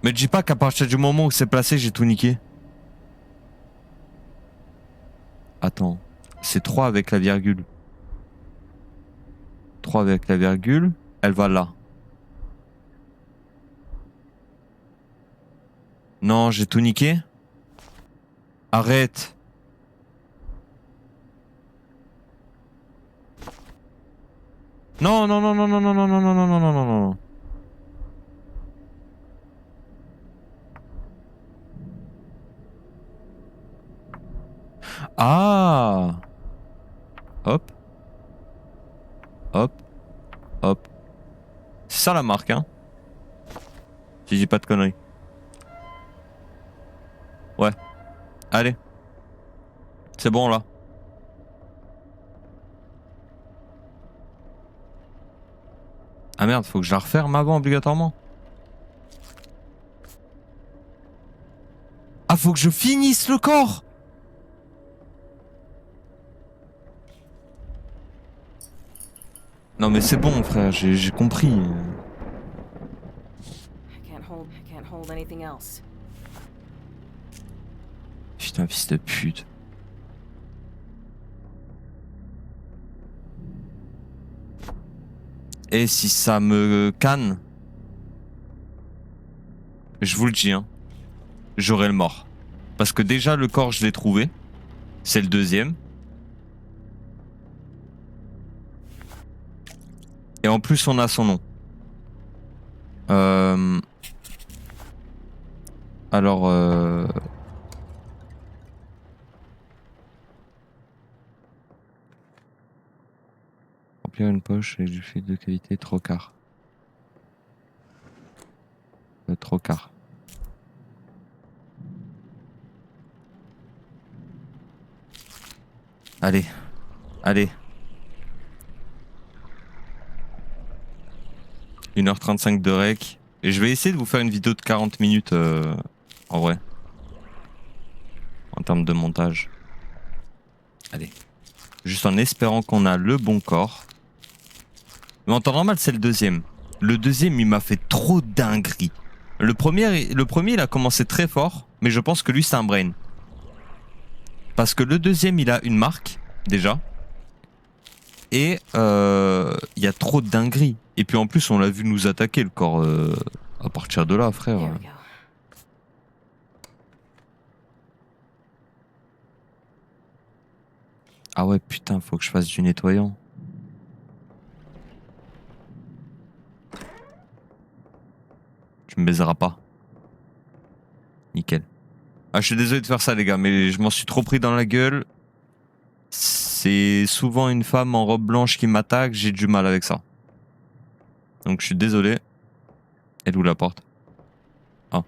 Mais dis pas qu'à partir du moment où c'est placé, j'ai tout niqué. Attends. C'est 3 avec la virgule. 3 avec la virgule. Elle va là. Non, j'ai tout niqué. Arrête. Non, non, non, non, non, non, non, non, non, non, non, non, non, non. Ah. Hop. Hop. Hop. C'est ça la marque, hein. Si je dis pas de conneries. Ouais. Allez. C'est bon là. Ah merde, faut que je la referme avant obligatoirement. Ah, faut que je finisse le corps. Non mais c'est bon frère, j'ai compris. I can't hold anything else. Putain, fils de pute. Et si ça me canne, je vous le dis, hein, j'aurai le mort. Parce que déjà le corps je l'ai trouvé, c'est le deuxième. Et en plus on a son nom. Alors remplir une poche et du fil de qualité trocard. Trocard. Allez, allez. 1h35 de rec. Et je vais essayer de vous faire une vidéo de 40 minutes en vrai. En termes de montage. Allez. Juste en espérant qu'on a le bon corps. Mais en temps normal, c'est le deuxième. Le deuxième, il m'a fait trop dinguerie. Le premier, il a commencé très fort. Mais je pense que lui, c'est un brain. Parce que le deuxième, il a une marque, déjà. Et il y a trop de dingueries. Et puis en plus, on l'a vu nous attaquer, le corps. À partir de là, frère. Here we go. Ah ouais, putain, faut que je fasse du nettoyant. Tu me baiseras pas. Nickel. Ah, je suis désolé de faire ça, les gars, mais je m'en suis trop pris dans la gueule. C'est souvent une femme en robe blanche qui m'attaque, j'ai du mal avec ça. Donc je suis désolé. Elle est où la porte? Ah.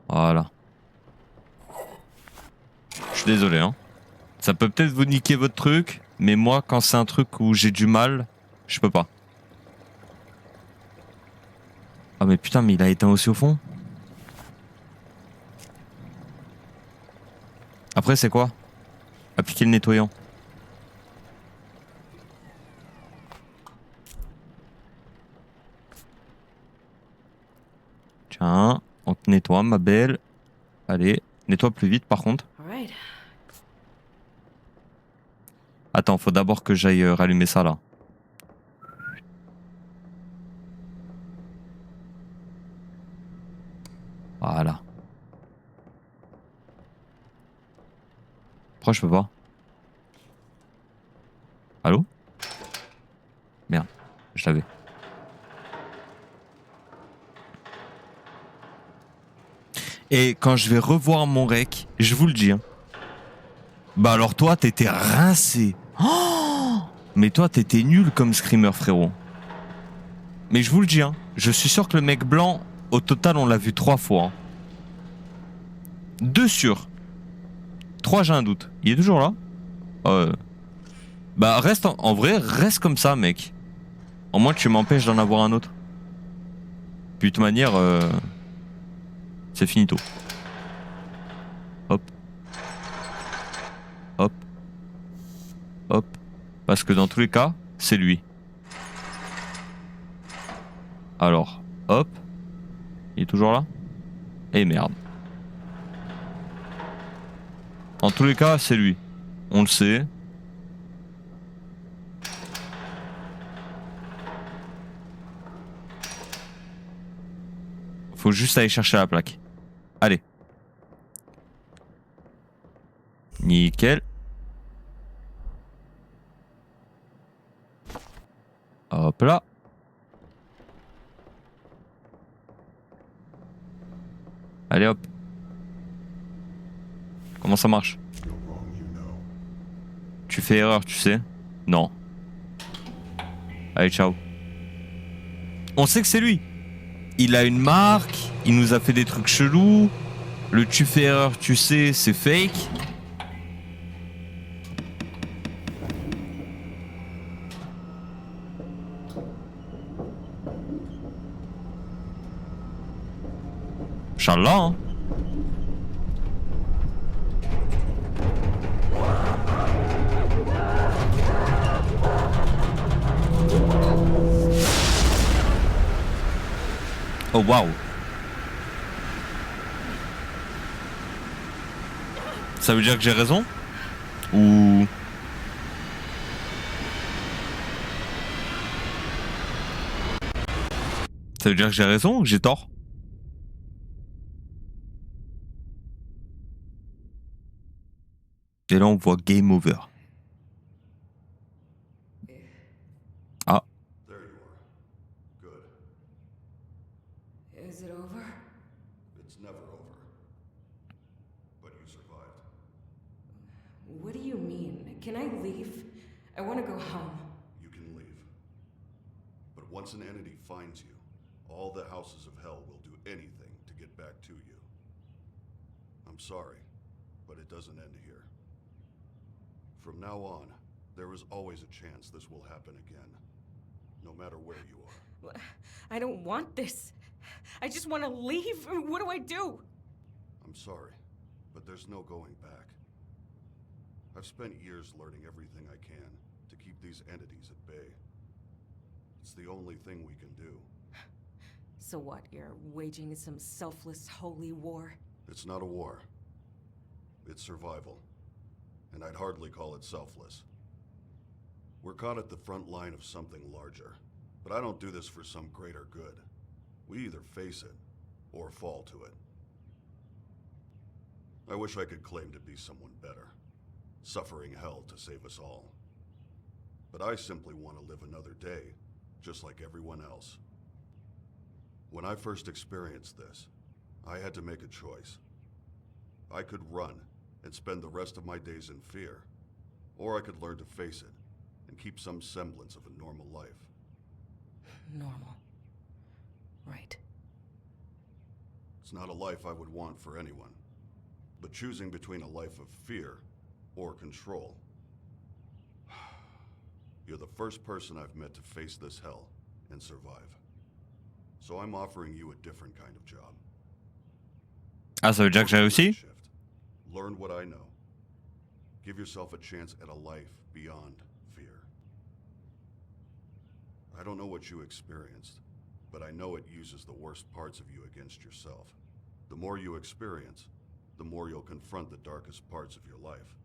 Voilà. Je suis désolé, hein. Ça peut peut-être vous niquer votre truc, mais moi, quand c'est un truc où j'ai du mal, je peux pas. Ah mais putain, mais il a éteint aussi au fond. Après, c'est quoi? Appliquer le nettoyant. Tiens, on te nettoie, ma belle. Allez, nettoie plus vite par contre. All right. Attends, faut d'abord que j'aille rallumer ça là. Voilà. Pourquoi je peux pas? Allô? Merde, je l'avais. Et quand je vais revoir mon rec, je vous le dis, hein, bah alors toi, t'étais rincé. Oh, mais toi, t'étais nul comme screamer, frérot. Mais je vous le dis, hein, je suis sûr que le mec blanc, au total, on l'a vu 3 fois. Hein. 2 sur. 3, j'ai un doute. Il est toujours là? Bah reste, en vrai, reste comme ça, mec. Au moins, tu m'empêches d'en avoir un autre. Puis de toute manière, c'est finito. Hop. Hop. Hop. Parce que dans tous les cas, c'est lui. Alors, hop. Il est toujours là? Eh merde. En tous les cas, c'est lui. On le sait. Faut juste aller chercher la plaque. Allez. Nickel. Hop là. Allez hop. Comment ça marche? Tu fais erreur, tu sais? Non. Allez, ciao. On sait que c'est lui. Il a une marque, il nous a fait des trucs chelous. Le tu fais erreur, tu sais, c'est fake. Inch'Allah, hein. Oh waouh. Ça veut dire que j'ai raison? Ou... Ça veut dire que j'ai raison ou que j'ai tort? Et là on voit Game Over. Ah. There you are. Good. Is it over? It's never over. But you survived. What do you mean? Can I leave? I want to go home. You can leave. But once an entity finds you, all the houses of hell will do anything to get back to you. I'm sorry, but it doesn't end here. From now on, there is always a chance this will happen again. No matter where you are. I don't want this. I just want to leave. What do I do? I'm sorry, but there's no going back. I've spent years learning everything I can to keep these entities at bay. It's the only thing we can do. So what, you're waging some selfless holy war? It's not a war. It's survival. And I'd hardly call it selfless. We're caught at the front line of something larger. But I don't do this for some greater good. We either face it, or fall to it. I wish I could claim to be someone better, suffering hell to save us all. But I simply want to live another day, just like everyone else. When I first experienced this, I had to make a choice. I could run and spend the rest of my days in fear, or I could learn to face it and keep some semblance of a normal life. Normal. Right. It's not a life I would want for anyone, but choosing between a life of fear or control. You're the first person I've met to face this hell and survive. So I'm offering you a different kind of job. Ah, ça veut dire que j'ai réussi? Learn what I know. Give yourself a chance at a life beyond fear. I don't know what you experienced, but I know it uses the worst parts of you against yourself. The more you experience, the more you'll confront the darkest parts of your life.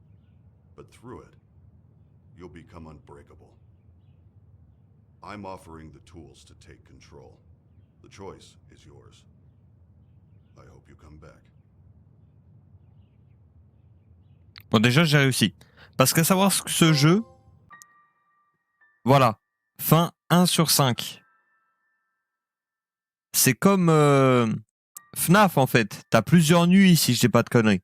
But through it, you'll become unbreakable. I'm offering the tools to take control. The choice is yours. I hope you come back. Bon, déjà, j'ai réussi. Parce qu'à savoir que ce jeu, voilà, fin 1 sur 5. C'est comme FNAF en fait. T'as plusieurs nuits si je dis pas de conneries.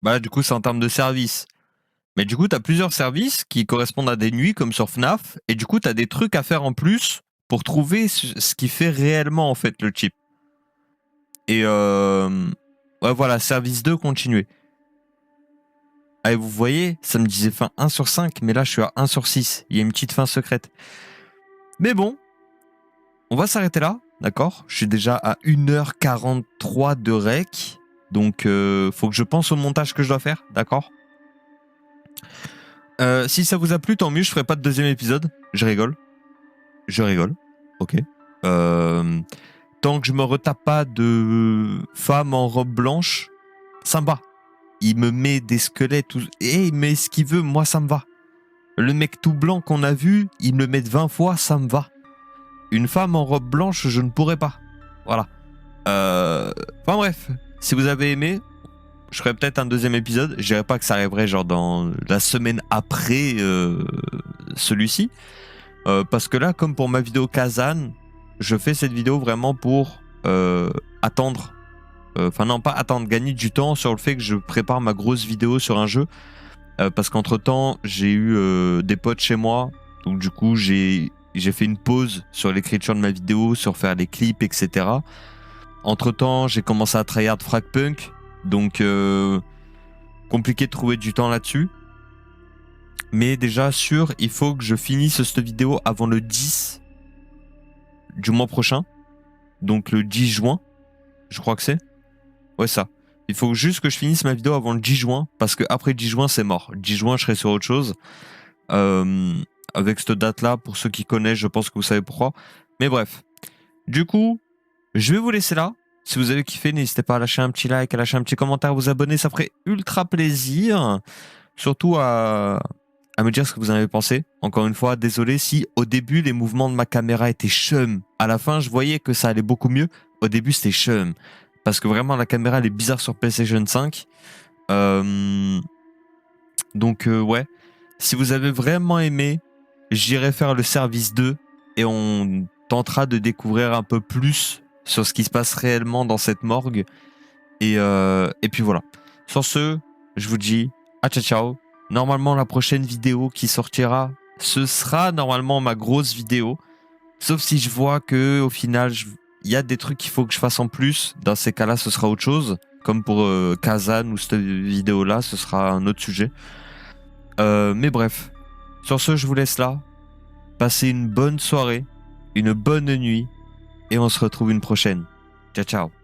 Bah, du coup, c'est en termes de service. Mais du coup, t'as plusieurs services qui correspondent à des nuits comme sur FNAF. Et du coup, t'as des trucs à faire en plus pour trouver ce qui fait réellement en fait le chip. Et ouais, voilà, service 2, continuer. Ah, vous voyez, ça me disait fin 1 sur 5, mais là je suis à 1 sur 6. Il y a une petite fin secrète. Mais bon, on va s'arrêter là, d'accord? Je suis déjà à 1h43 de rec. Donc, faut que je pense au montage que je dois faire, d'accord? Si ça vous a plu, tant mieux, je ferai pas de deuxième épisode. Je rigole. Je rigole, ok. Tant que je me retape pas de femme en robe blanche, ça me va. Il me met des squelettes, et il met ce qu'il veut, moi ça me va. Le mec tout blanc qu'on a vu, il me le met 20 fois, ça me va. Une femme en robe blanche, je ne pourrais pas. Voilà. Enfin bref, si vous avez aimé, je ferai peut-être un deuxième épisode. Je dirais pas que ça arriverait genre dans la semaine après celui-ci. Parce que là, comme pour ma vidéo Kazan, je fais cette vidéo vraiment pour attendre. Enfin non, pas attendre, gagner du temps sur le fait que je prépare ma grosse vidéo sur un jeu. Parce qu'entre temps, j'ai eu des potes chez moi. Donc du coup, j'ai fait une pause sur l'écriture de ma vidéo, sur faire les clips, etc. Entre temps, j'ai commencé à tryhard Fragpunk. Donc compliqué de trouver du temps là-dessus. Mais déjà sûr, il faut que je finisse cette vidéo avant le 10 du mois prochain. Donc le 10 juin, je crois que c'est. Ouais, ça. Il faut juste que je finisse ma vidéo avant le 10 juin, parce que après 10 juin, c'est mort. 10 juin, je serai sur autre chose. Avec cette date-là, pour ceux qui connaissent, je pense que vous savez pourquoi. Mais bref. Du coup, je vais vous laisser là. Si vous avez kiffé, n'hésitez pas à lâcher un petit like, à lâcher un petit commentaire, à vous abonner, ça ferait ultra plaisir. Surtout à me dire ce que vous en avez pensé. Encore une fois, désolé si au début, les mouvements de ma caméra étaient chum. À la fin, je voyais que ça allait beaucoup mieux. Au début, c'était chum. Parce que vraiment, la caméra, elle est bizarre sur PlayStation 5. Donc, ouais. Si vous avez vraiment aimé, j'irai faire le service 2 et on tentera de découvrir un peu plus sur ce qui se passe réellement dans cette morgue. Et puis voilà. Sur ce, je vous dis à ciao ciao. Normalement, la prochaine vidéo qui sortira, ce sera normalement ma grosse vidéo. Sauf si je vois que au final, il y a des trucs qu'il faut que je fasse en plus. Dans ces cas-là, ce sera autre chose. Comme pour Kazan ou cette vidéo-là, ce sera un autre sujet. Mais bref. Sur ce, je vous laisse là. Passez une bonne soirée, une bonne nuit. Et on se retrouve une prochaine. Ciao, ciao.